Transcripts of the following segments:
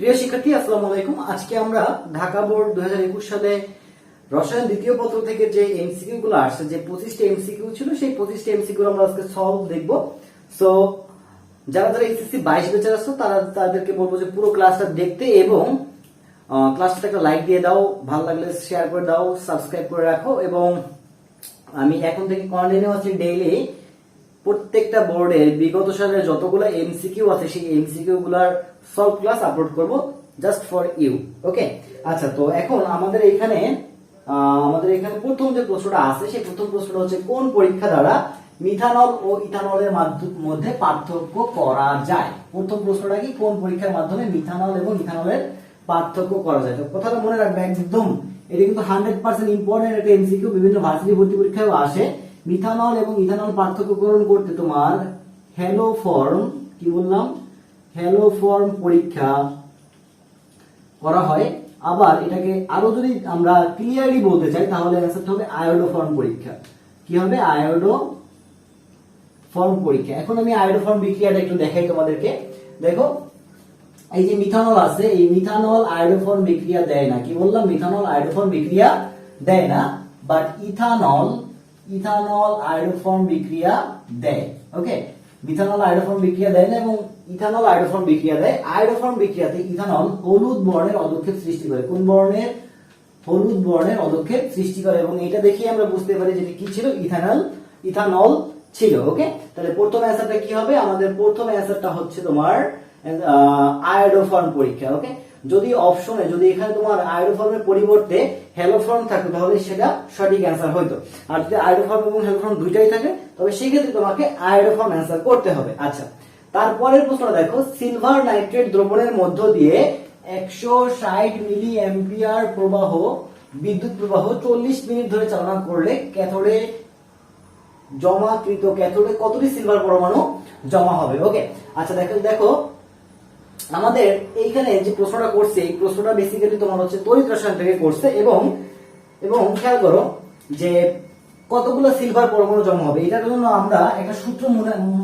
প্রিয় শিক্ষার্থী, আসসালামু আলাইকুম। আজকে আমরা ঢাকা বোর্ড 2021 সালে রসায়ন দ্বিতীয় পত্র থেকে যে এমসিকিউ গুলো আসছে, যে 25টা এমসিকিউ ছিল, সেই 25টা এমসিকিউ আমরা আজকে সলভ দেখব। সো যারা যারা এসএসসি 22 ব্যাচের আছো তাদেরকে বলবো যে পুরো ক্লাসটা দেখতে এবং ক্লাসটা একটা লাইক দিয়ে দাও, ভালো লাগলে শেয়ার করে দাও, সাবস্ক্রাইব করে রাখো। এবং আমি এখন থেকে কন্টিনিউয়াসলি ডেইলি প্রত্যেকটা বোর্ডের বিগত সালের যতগুলো এমসিকিউ আছে সেই এমসিকিউ গুলার সলভ ক্লাস আপলোড করব জাস্ট ফর ইউ। ওকে, আচ্ছা, তো এখন আমাদের এখানে প্রথম যে প্রশ্নটা আছে সেই প্রথম প্রশ্নটা হচ্ছে কোন পরীক্ষা দ্বারা মিথানল ও ইথানলের মধ্যে পার্থক্য করা যায়। প্রথম প্রশ্নটা কি, কোন পরীক্ষার মাধ্যমে মিথানল এবং ইথানলের পার্থক্য করা যায়। তো কথাটা মনে রাখবে একদম, এটা কিন্তু 100% ইম্পর্টেন্ট একটা এমসিকিউ, বিভিন্ন ভার্সিটি ভর্তি পরীক্ষায়ও আসে। মিথানল এবং ইথানল পার্থক্যকরণ করতে তোমার হ্যালো ফর্ম, কি বললাম, হ্যালো ফর্ম পরীক্ষা করা হয়। আবার এটাকে আরো যদি আমরা ক্লিয়ারলি বলতে চাই তাহলে অ্যান্সারটা হবে আয়োডো ফর্ম পরীক্ষা। কি হবে? আয়োডো ফর্ম পরীক্ষা। এখন আমি আয়োডো ফর্ম বিক্রিয়াটা একটু দেখাই তোমাদেরকে। দেখো, এই যে মিথানল আছে, এই মিথানল আয়োডো ফর্ম বিক্রিয়া দেয় না। কি বললাম? মিথানল আয়োডো ফর্ম বিক্রিয়া দেয় না, বাট ইথানল আয়োডো ফর্ম বিক্রিয়া দেয়। ওকে, মিথানল আয়োডো ফর্ম বিক্রিয়া দেয় না এবং ইথানল আয়োডো ফর্ম বিক্রিয়া দেয়। আয়োডো ফর্ম বিক্রিয়াতে ইথানল হলুদ বর্ণের অদক্ষেপ সৃষ্টি করে। কোন বর্ণের? হলুদ বর্ণের অদক্ষেপ সৃষ্টি করে। এবং এটা দেখে আমরা বুঝতে পারি যে কি ছিল, ইথানল ছিল। ওকে, তাহলে প্রথম অ্যান্সারটা কি হবে? আমাদের প্রথম অ্যান্সারটা হচ্ছে তোমার আয়োডো ফর্ম পরীক্ষা। ওকে, যদি অপশনে যদি এখানে তোমার আয়োডো ফর্মের পরিবর্তে হ্যালো ফর্ম থাকতো তাহলে সেটা সঠিক অ্যান্সার হইতো। আর যদি আয়োডো ফর্ম এবং হ্যালো ফর্ম দুইটাই থাকে তবে সেই ক্ষেত্রে তোমাকে আয়োডো ফর্ম অ্যান্সার করতে হবে। আচ্ছা, তারপরের প্রশ্নটা দেখো, সিলভার নাইট্রেট দ্রবণের মধ্য দিয়ে 160 মিলি অ্যাম্পিয়ার বিদ্যুৎ প্রবাহ 40 মিনিট ধরে চালনা করলে ক্যাথোডে কতটি সিলভার পরমাণু জমা হবে। ওকে, আচ্ছা, দেখো আমাদের এইখানে যে প্রশ্নটা করছে, এই প্রশ্নটা বেসিক্যালি তোমার হচ্ছে তড়িৎ রসায়ন থেকে করছে এবং খেয়াল করো যে কতগুলো সিলভার পরমাণু জমা হবে। এটার জন্য আমরা একটা সূত্র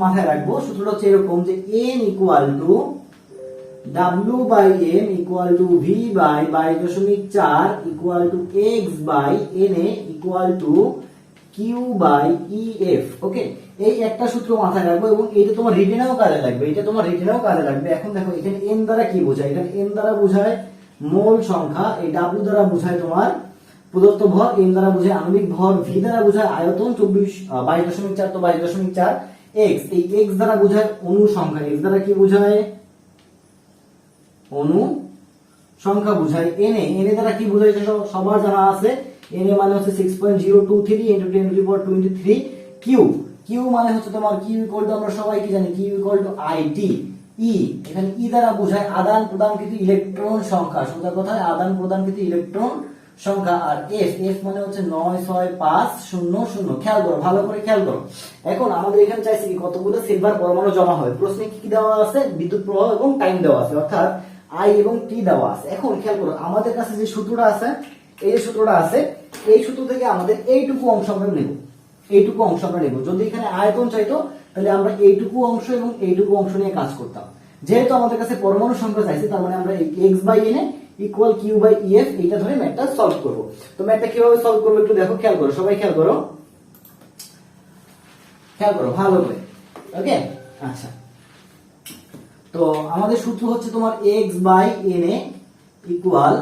মাথায় রাখবো। সূত্রটা হচ্ছে এরকম যে N equal to W by M equal to V by 22.4 equal to X by NA equal to Q by EF। Okay, এই একটা সূত্র মাথায় রাখবো এবং এটা তোমার রিটেনেও কাজে লাগবে। এখন দেখো এখানে N দ্বারা কি বোঝায়? এখানে N দ্বারা বোঝায় মোল সংখ্যা, এই W দ্বারা বোঝায় তোমার প্রদত্ত ভর, M দ্বারা বোঝায় আণবিক ভর, V দ্বারা বোঝায় আয়তন 22.4, তো 22.4 X, এই X দ্বারা বোঝায় অণু সংখ্যা। X দ্বারা কি বোঝায়? অণু সংখ্যা বোঝায়। NA দ্বারা কি বোঝায়? সবার জানা আছে। NA মানে হচ্ছে 6.023 × 10⁻23। Q মানে হচ্ছে তোমার Q ইকুয়াল টু, আমরা সবাই কি জানি, Q ইকুয়াল টু IT। এখানে E দ্বারা বোঝায় আদান প্রদানকৃত ইলেকট্রন সংখ্যা, সোজা কথায় আদান প্রদানকৃত ইলেকট্রন সংখ্যা। আর F মানে হচ্ছে 96500। খেয়াল করো, ভালো করে খেয়াল করো। এখন আমাদের এখানে চাইছে কি, কতগুলো সিলভার পরমাণু জমা হবে। প্রশ্নে কি দেওয়া আছে? বিদ্যুৎ প্রবাহ এবং টাইম দেওয়া আছে, অর্থাৎ I এবং T দেওয়া আছে। এখন খেয়াল করো, আমাদের কাছে যে সূত্রটা আছে, এই সূত্রটা আছে, এই সূত্র থেকে আমাদের এইটুকু অংশ আমরা নেব। যদি এখানে আয়তন চাইতো তাহলে আমরা এইটুকু অংশ এবং এইটুকু অংশ নিয়ে কাজ করতাম। যেহেতু আমাদের কাছে পরমাণু সংখ্যা চাইছে, তার মানে আমরা X by NA equal Q by EF এইটা ধরে ম্যাথটা সলভ করব। তো ম্যাথটা কিভাবে সলভ করব একটু দেখো, খেয়াল করো, সবাই খেয়াল করো ভালো করে। ওকে, আচ্ছা, তো আমাদের সূত্র হচ্ছে তোমার X by NA equal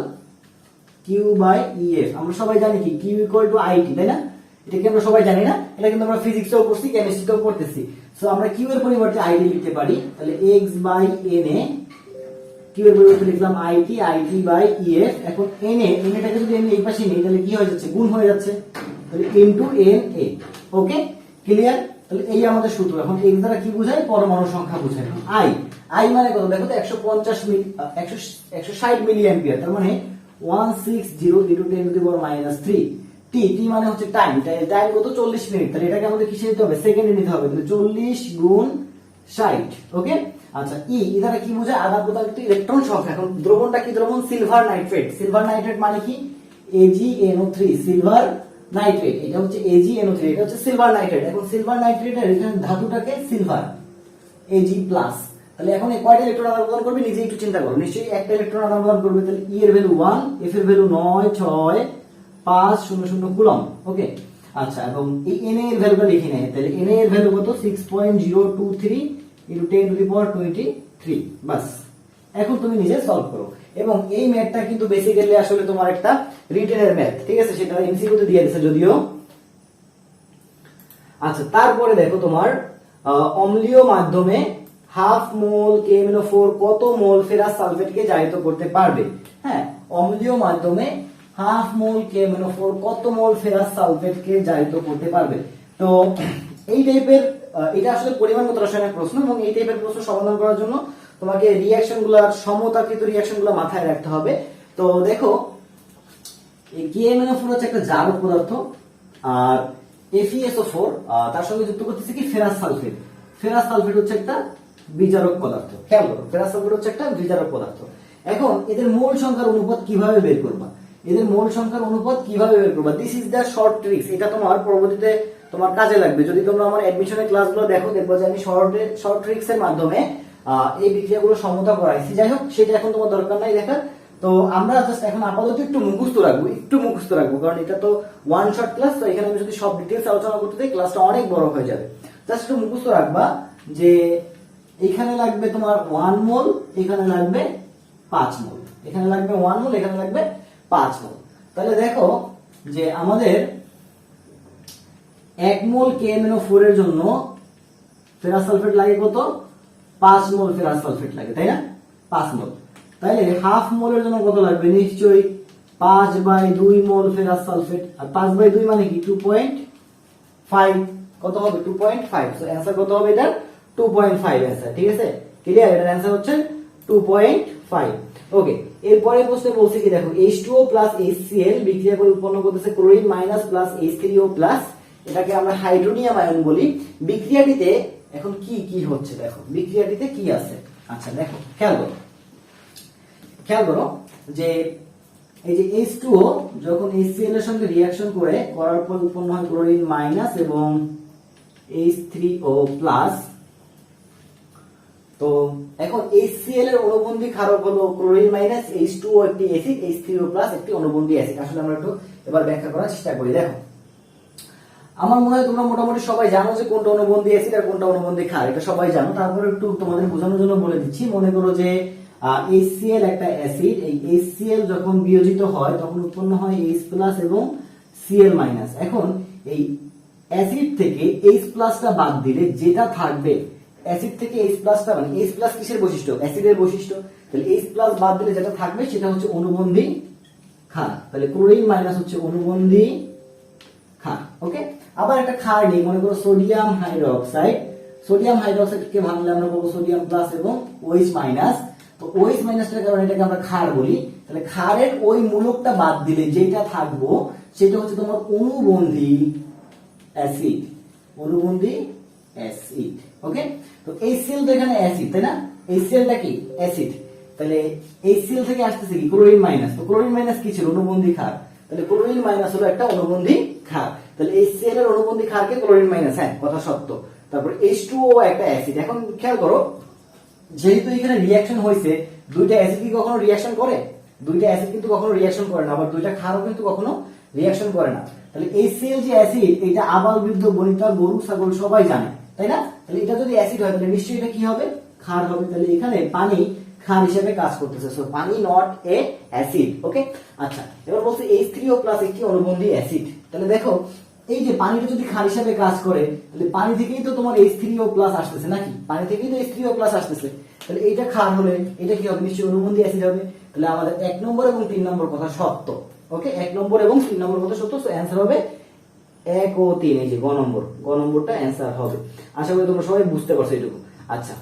Q by EF। আমরা সবাই জানি কি, Q ইকুয়াল টু IT, তাই না? এটা কি আমরা সবাই জানি না? এটা কিন্তু আমরা ফিজিক্সেও পড়ছি, কেমিস্ট্রিতেও পড়তেছি। সো আমরা Q এর পরিবর্তে IT লিখতে পারি। তাহলে X বাই NA, Q এর পরিবর্তে লিখলাম IT বাই EF। এখন NAটাকে যদি আমি এই পাশে নিই তাহলে কি হয়ে যাচ্ছে? গুণ হয়ে যাচ্ছে। তাহলে ইনটু NA। ওকে, ক্লিয়ার? তাহলে এই আমাদের সূত্র। এখন X দ্বারা কি বোঝায়? পরমাণু সংখ্যা বোঝায়। I মানে কত? দেখো তো 160 মিলি অ্যাম্পিয়ার, তার মানে 160 × 10⁻³ T মানে হচ্ছে টাইম কত? 40 মিনিট। তাহলে এটাকে আমাদের কিসে নিতে হবে? সেকেন্ডে নিতে হবে। তাহলে 40 × 60। ওকে, আচ্ছা, E দ্বারা কি বোঝায়? আদান প্রদানকৃত ইলেকট্রন সংখ্যা। এখন দ্রবণটা কি দ্রবণ? সিলভার নাইট্রেট মানে কি? AgNO3, silver nitrate. এটা হচ্ছে AgNO3, এটা হচ্ছে সিলভার নাইট্রেট। এখন সিলভার নাইট্রেটের এখানে ধাতুটাকে সিলভার, Ag+। তাহলে এখন এই কয়টা ইলেকট্রন আদান প্রদান করবে নিজে একটু চিন্তা করো, নিশ্চয়ই একটা ইলেকট্রন আদান প্রদান করবে। তাহলে ই এর ভ্যালু 1, এফ এর ভ্যালু 9, 6, 5, 0, 0 কুলম। ওকে, আচ্ছা, এবং এই এন এর ভ্যালুটা লিখে নেয়। তাহলে এন এর ভ্যালু কত? 6.023 × 10⁻23। বাস, এখন তুমি নিজে সলভ করো। এবং এই ম্যাথটা কিন্তু বেসিক্যালি আসলে তোমার একটা রিটেনের ম্যাথ, ঠিক আছে, সেটা এমসিকিউ তে দিয়ে দিয়েছে যদিও। আচ্ছা, তারপরে দেখো তোমার অম্লীয় মাধ্যমে হাফ মোল KMnO4 কত মোল ফেরাস সালফেটকে জারিত করতে পারবে? হ্যাঁ, অম্লীয় মাধ্যমে হাফ মোল KMnO4 কত মোল ফেরাস সালফেটকে জারিত করতে পারবে? তো এই টাইপের এটা আসলে পরিমাণগত রসায়নের প্রশ্ন, এবং এই টাইপের প্রশ্ন সমাধান করার জন্য তোমাকে রিঅ্যাকশনগুলোর সমতাকৃত রিঅ্যাকশনগুলো মাথায় রাখতে হবে। তো দেখো, এই KMnO4 হচ্ছে একটা জারক পদার্থ, আর FeSO4 তার সঙ্গে যুক্ত করতেছে কি ফেরাস সালফেট। ফেরাস সালফেট হচ্ছে একটা বিজারক পদার্থ। খেয়াল করো, ফেরাস সালফেট হচ্ছে একটা বিজারক পদার্থ। এখন এদের মোল সংখ্যার অনুপাত কিভাবে বের করবা? এদের মোল সংখ্যার অনুপাত কিভাবে বের করবা? This is the short tricks. এটা তোমার পরবর্তীতে তোমার কাজে লাগবে। যদি তোমরা আমার অ্যাডমিশনের ক্লাসগুলো দেখো, দেখবো যে আমি শর্ট ট্রিক্স এর মাধ্যমে এই বিক্রিয়াগুলো সমতা করাইছি। যাই হোক, সেটা এখন তোমার দরকার নাই দেখার। তো আমরা জাস্ট এখন আপাতত একটু মুখস্থ রাখবো, কারণ এটা তো ওয়ান শট ক্লাস। তো এখানে আমি যদি সব ডিটেইলস আলোচনা করতে যাই ক্লাসটা অনেক বড় হয়ে যাবে। জাস্ট একটু মুখস্থ রাখবা যে এখানে লাগবে তোমার 1 মোল, এখানে লাগবে 5 মোল, এখানে লাগবে 1 মোল, এখানে লাগবে 5 মোল। তাহলে দেখো যে আমাদের 1 মোল KMnO4 এর জন্য ফেরাস সালফেট লাগে কত? 5 মোল ফেরাস সালফেট লাগে, তাই না? 5 মোল। তাহলে হাফ মোলের জন্য কত লাগবে? নিশ্চয়ই 5/2 মোল ফেরাস সালফেট। আর 5/2 মানে কি? 2.5। কত হবে? 2.5। সো অ্যানসার কত হবে এটা? 2.5 অ্যানসার। ঠিক আছে, ক্লিয়ার? এটার অ্যানসার হচ্ছে 2.5। ওকে, এরপরে প্রশ্নে বলছে কি দেখো, H2O HCl বিক্রিয়া করে উৎপন্ন করতেছে chlorine minus plus H3O plus, এটাকে আমরা হাইড্রোনিয়াম আয়ন বলি। বিক্রিয়াটিতে এখন কি কি হচ্ছে দেখো, বিক্রিয়াটিতে কি আছে? আচ্ছা দেখো, খেয়াল করো যে এই যে H2O যখন HCl এর সঙ্গে রিঅ্যাকশন করার পর উৎপন্ন হয় ক্লোরিন মাইনাস এবং H3O প্লাস। তো এখন HCl এর অনুবন্ধী ক্ষারক হলো ক্লোরিন মাইনাস, H2O একটি অ্যাসিড, H3O প্লাস একটি অনুবন্ধী অ্যাসিড। আসলে আমরা একটু এবার ব্যাখ্যা করার চেষ্টা করি। দেখো, আমার মনে হয় তোমরা মোটামুটি সবাই জানো যে কোনটা অনুবন্ধী অ্যাসিড আর কোনটা অনুবন্ধী ক্ষার, এটা সবাই জানো। তারপরে একটু তোমাদের বোঝানোর জন্য বলে দিচ্ছি। মনে করো যে HCl একটা অ্যাসিড, এই HCl যখন বিয়োজিত হয় তখন উৎপন্ন হয় H প্লাস এবং Cl মাইনাস। এখন এই অ্যাসিড থেকে H প্লাসটা বাদ দিলে যেটা থাকবে, অ্যাসিড থেকে H প্লাসটা, মানে H প্লাস কিসের বৈশিষ্ট্য? অ্যাসিডের বৈশিষ্ট্য। তাহলে H প্লাস বাদ দিলে যেটা থাকবে সেটা হচ্ছে অনুবন্ধী ক্ষার। তাহলে ক্লোরিন মাইনাস হচ্ছে অনুবন্ধী ক্ষার। ওকে, আবার একটা ক্ষার নেই, মনে করো সোডিয়াম হাইড্রোক্সাইড। সোডিয়াম হাইড্রোক্সাইডকে ভাঙলে আমরা পাবো সোডিয়াম প্লাস এবং OH মাইনাস। তো OH মাইনাসটার কারণে এটাকে আমরা ক্ষার বলি। তাহলে ক্ষারের ওই মূলকটা বাদ দিলে যেটা থাকবো সেটা হচ্ছে তোমার অনুবন্ধী অ্যাসিড। অনুবন্ধী অ্যাসিড। ওকে, তো HCl তো এখানে অ্যাসিড, তাই না? HClটা কি? অ্যাসিড। তাহলে HCl থেকে আসতেছে কি? Chlorine minus. তো ক্লোরিন মাইনাস কি ছিল? অনুবন্ধী ক্ষার। তাহলে ক্লোরিন মাইনাস হলো একটা অনুবন্ধী ক্ষার। তাহলে HCl এর অনুবন্ধী ক্ষারকে ক্লোরিন মাইনাস, হ্যাঁ কথা সত্য। তারপর H2O একটা অ্যাসিড। এখন খেয়াল করো, যেহেতু এখানে রিঅ্যাকশন হয়েছে, দুইটা অ্যাসিড কি কখনো রিঅ্যাকশন করে? দুইটা অ্যাসিড কিন্তু কখনো রিঅ্যাকশন করে না, আবার দুইটা ক্ষারও কিন্তু কখনো রিঅ্যাকশন করে না। তাহলে HCl যে অ্যাসিড, এটা আবাল বৃদ্ধ বনিতা গরু ছাগল সবাই জানে, তাই না? তাহলে এটা যদি অ্যাসিড হয় তাহলে নিশ্চয়ই এটা কি হবে? ক্ষার হবে। তাহলে এখানে পানি ক্ষার হিসেবে কাজ করতেছে। সো পানি নট এ অ্যাসিড। ওকে, আচ্ছা, এবার বলছে H3O প্লাস একটি অনুবন্ধী অ্যাসিড। তাহলে দেখো, এই যে পানিটা যদি ক্ষার হিসেবে কাজ করে, তাহলে পানি থেকেই তো তোমার H3O প্লাস আসতেছে, নাকি? পানি থেকেই তো H3O প্লাস আসতেছে। তাহলে এইটা ক্ষার হলে এটা কি হবে? নিশ্চয়ই অনুবন্ধী অ্যাসিড হবে। তাহলে আমাদের 1 নম্বর এবং 3 নম্বর কথা সত্য। ওকে, 1 নম্বর এবং 3 নম্বর কথা সত্য। সো অ্যানসার হবে 1 ও 3। এই যে গ নম্বরটা অ্যানসার হবে। আশা করি তোমরা সবাই বুঝতে পারছো এটুকু। আচ্ছা,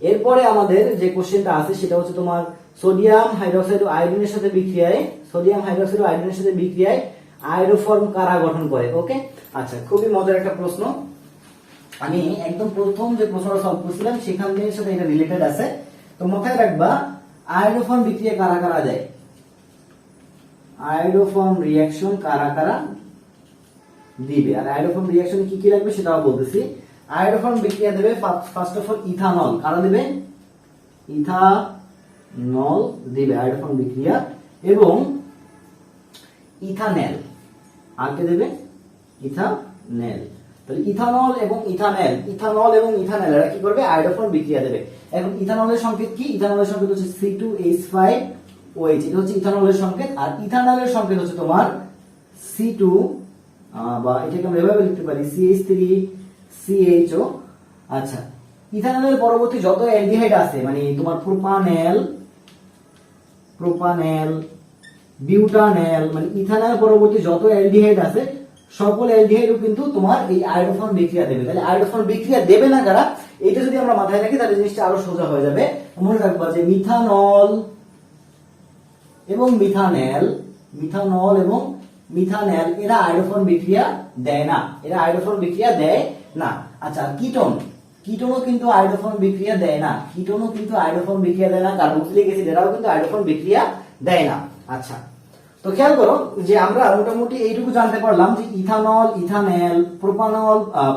এরপরে আমাদের যে কোশ্চেনটা আছে সেটা হচ্ছে তোমার সোডিয়াম হাইড্রোক্সাইড ও আয়োডিনের সাথে বিক্রিয়ায় আয়োডোফর্ম কারা গঠন করে? ওকে, আচ্ছা, খুবই মজার একটা প্রশ্ন। আমি একদম প্রথম যে প্রশ্নটা সলভ করছিলাম সেখান থেকে সাথে এটা রিলেটেড আছে। তো মাথায় রাখবা, আয়োডোফর্ম বিক্রিয়া কারা কারা দেয়? আয়োডোফর্ম রিঅ্যাকশন কারা কারা দিবে? আর আয়োডোফর্ম রিঅ্যাকশন কি কি লাগবে সেটাও বলতেছি। আয়োডোফর্ম বিক্রিয়া দেবে ফার্স্ট অফ অল ইথানল, কারা দেবে? ইথানল দেবে আয়োডোফর্ম বিক্রিয়া, এবং ইথানেল, আর কে দেবে? ইথানেল। তাহলে ইথানল এবং ইথানেল এরা কি করবে? আয়োডোফর্ম বিক্রিয়া দেবে। এখন ইথানলের সংকেত কি? ইথানলের সংকেত হচ্ছে C2H5OH, এটা হচ্ছে ইথানলের সংকেত। আর ইথানলের সংকেত হচ্ছে তোমার C2 বা এটাকে আমরা এভাবে লিখতে পারি CH3CHO। আচ্ছা, ইথানলের পরবর্তী যত অ্যালডিহাইড আছে, মানে তোমার প্রোপানেল, বিউটানেল, মানে ইথানল পরবর্তী যত অ্যালডিহাইড আছে সকল অ্যালডিহাইডও কিন্তু তোমার এই আয়োডোফর্ম বিক্রিয়া দেবে। তাহলে আয়োডোফর্ম বিক্রিয়া দেবে না কারা? এটা যদি আমরা মাথায় রাখি তাহলে জিনিসটা আরো সোজা হয়ে যাবে। মনে রাখবা যে মিথানল এবং মিথানেল এরা আয়োডোফর্ম বিক্রিয়া দেয় না। আচ্ছা, কিটোনও কিন্তু আয়োডোফর্ম বিক্রিয়া দেয় না, কার্বক্সিলিক অ্যাসিড এরাও কিন্তু আয়োডোফর্ম বিক্রিয়া দেয় না। আচ্ছা, তো খেয়াল করো যে আমরা মোটামুটি এইটুকু জানতে পারলাম যে ইথানল, ইথানেল,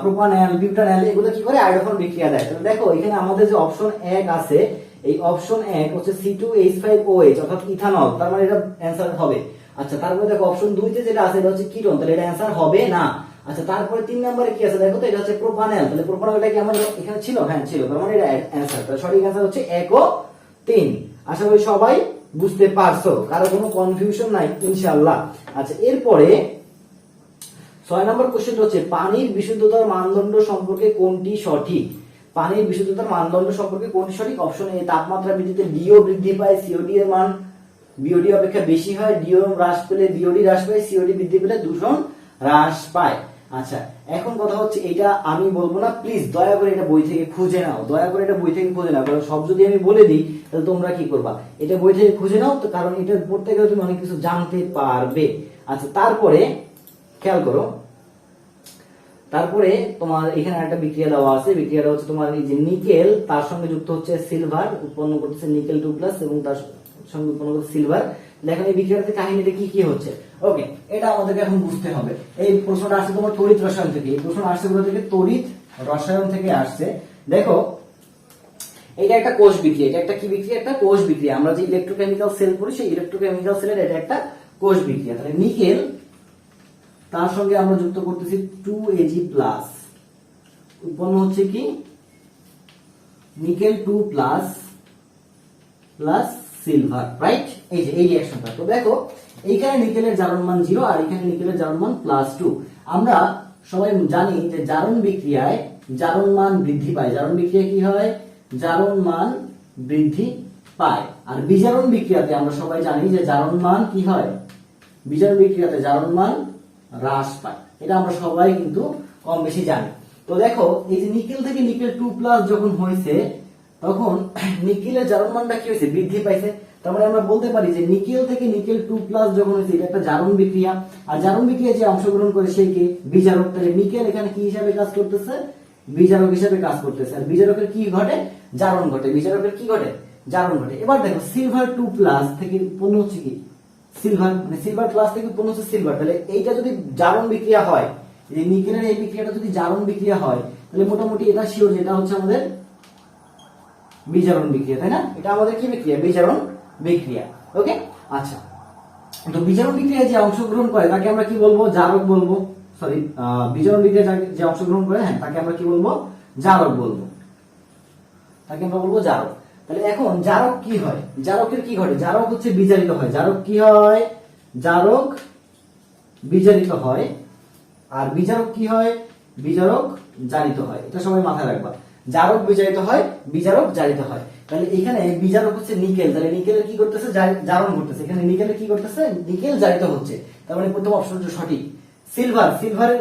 প্রোপানেল, বিউটানেল এগুলো কি করে? আয়োডোফর্ম বিক্রিয়া দেয়। তাহলে দেখো এখানে আমাদের যে অপশন 1 আছে, এই অপশন 1 হচ্ছে C2H5OH অর্থাৎ ইথানল, তার মানে এটা অ্যানসার হবে। আচ্ছা, তারপরে দেখো অপশন 2 তে যেটা আছে এটা হচ্ছে কিটোন, তাহলে এটা অ্যানসার হবে না। আচ্ছা, তারপরে 3 নম্বরে কি আছে দেখো তো, এটা হচ্ছে প্রোপানেল, তাহলে প্রোপানেলটা কি আমাদের এখানে ছিল? হ্যাঁ ছিল, তার মানে এটা অ্যানসার। তাহলে সঠিক অ্যানসার হচ্ছে 1 ও 3। আশা করি সবাই বুঝতে পারছো, কারো কোনো কনফিউশন নাই ইনশাআল্লাহ। আচ্ছা, এরপরে 6 নম্বর কোশ্চেন হচ্ছে পানির বিশুদ্ধতার মানদণ্ড সম্পর্কে কোনটি সঠিক? অপশন এ, তাপমাত্রা বৃদ্ধিতে ডিও বৃদ্ধি পায়, সিওডি এর মান বিওডি অপেক্ষা বেশি হয়, ডিও হ্রাস পেলে বিওডি হ্রাস পায়, সিওডি বৃদ্ধি পেলে দূষণ হ্রাস পায়। আচ্ছা, এখন কথা হচ্ছে এটা আমি বলবো না, প্লিজ দয়া করে এটা বই থেকে খুঁজে নাও, কারণ সব যদি আমি বলে দিই তাহলে তোমরা কি করবা? এটা বই থেকে খুঁজে নাও তো, কারণ এটা পড়তে গেলে তুমি অনেক কিছু জানতে পারবে। আচ্ছা, তারপরে খেয়াল করো, তারপরে তোমার এখানে একটা বিক্রিয়া দেওয়া আছে, বিক্রিয়াটা হচ্ছে তোমার এই যে নিকেল, তার সঙ্গে যুক্ত হচ্ছে সিলভার, উৎপন্ন করতেছে নিকেল 2+ এবং তার সঙ্গে উৎপন্ন করছে সিলভার। দেখেন এই বিক্রিয়াতে কাহিনীতে কি কি হচ্ছে। ওকে, এটা আমাদেরকে এখন বুঝতে হবে। এই প্রশ্নটা আসছে তোমার তড়িৎ রসায়ন থেকে, তড়িৎ রসায়ন থেকে আসছে। দেখো এটা একটা কোষ বিক্রিয়া, এটা একটা কি বিক্রিয়া? একটা কোষ বিক্রিয়া। আমরা যে ইলেকট্রোকেমিক্যাল সেল পড়ি সেই ইলেকট্রোকেমিক্যাল সেলের এটা একটা কোষ বিক্রিয়া। তাহলে নিকেল, তার সঙ্গে আমরা যুক্ত করতেছি 2Ag+, উৎপন্ন হচ্ছে কি? Nickel 2+ silver, right? এই যে এই রিঅ্যাকশনটা। তো দেখো এইখানে নিকেলের জারণ মান 0 আর এখানে নিকেলের জারণ মান +2। আমরা সবাই জানি যে জারণ বিক্রিয়ায় জারণ মান বৃদ্ধি পায়। জারণ বিক্রিয়া কি হয়? জারণ মান বৃদ্ধি পায়। আর বিজারণ বিক্রিয়াতে আমরা সবাই জানি যে জারণ মান কি হয়? বিজারণ বিক্রিয়াতে জারণ মান হ্রাস পায়। এটা আমরা সবাই কিন্তু কম বেশি জানি। তো দেখো এই যে নিকেল থেকে নিকেল 2+ যখন হয়েছে তখন নিকেলের জারণ মানটা কি হয়েছে? বৃদ্ধি পাইছে। তার মানে আমরা বলতে পারি যে নিকেল থেকে নিকেল 2+ যখন হয়েছে এটা একটা জারণ বিক্রিয়া। আর জারণ বিক্রিয়ায় যে অংশগ্রহণ করে সেই কি? বিজারক। তাহলে নিকেল এখানে কি হিসাবে কাজ করতেছে? বিজারক হিসাবে কাজ করতেছে। আর বিজারকের কি ঘটে? জারণ ঘটে। বিজারকের কি ঘটে? জারণ ঘটে। এবার দেখো সিলভার 2+ থেকে উৎপন্ন হচ্ছে কি? সিলভার, মানে সিলভার প্লাস থেকে উৎপন্ন হচ্ছে সিলভার। তাহলে এইটা যদি জারণ বিক্রিয়া হয়, এই নিকেলের এই বিক্রিয়াটা যদি জারণ বিক্রিয়া হয় তাহলে মোটামুটি এটা শিওর যেটা হচ্ছে আমাদের বিজারণ বিক্রিয়া, তাই না? এটা আমাদের কি বিক্রিয়া? বিজারণ বিক্রিয়া। ওকে, আচ্ছা, তো বিজারণ বিক্রিয়ায় যে অংশগ্রহণ করে তাকে আমরা কি বলবো? জারক বলবো। সরি, বিজারণ বিক্রিয়ায় যে অংশগ্রহণ করে, হ্যাঁ, তাকে আমরা কি বলবো? জারক বলবো। জারক। তাহলে এখন জারক কি হয়? জারকের কি ঘটে? জারক হচ্ছে বিজারিত হয়। জারক কি হয়? জারক বিজারিত হয়। আর বিজারক কি হয়? বিজারক জারিত হয়। এটা সবাই মাথায় রাখবা। জারক বিজারিত হয়, বিজারক জারিত হয়। তাহলে এখানে বিজারক হচ্ছে নিকেল, তাহলে নিকেলের কি করতেছে? জারণ ঘটতেছে। এখানে নিকেলের কি করতেছে? নিকেল জারিত হচ্ছে। তার মানে প্রথম অপশনটা সঠিক। সিলভারের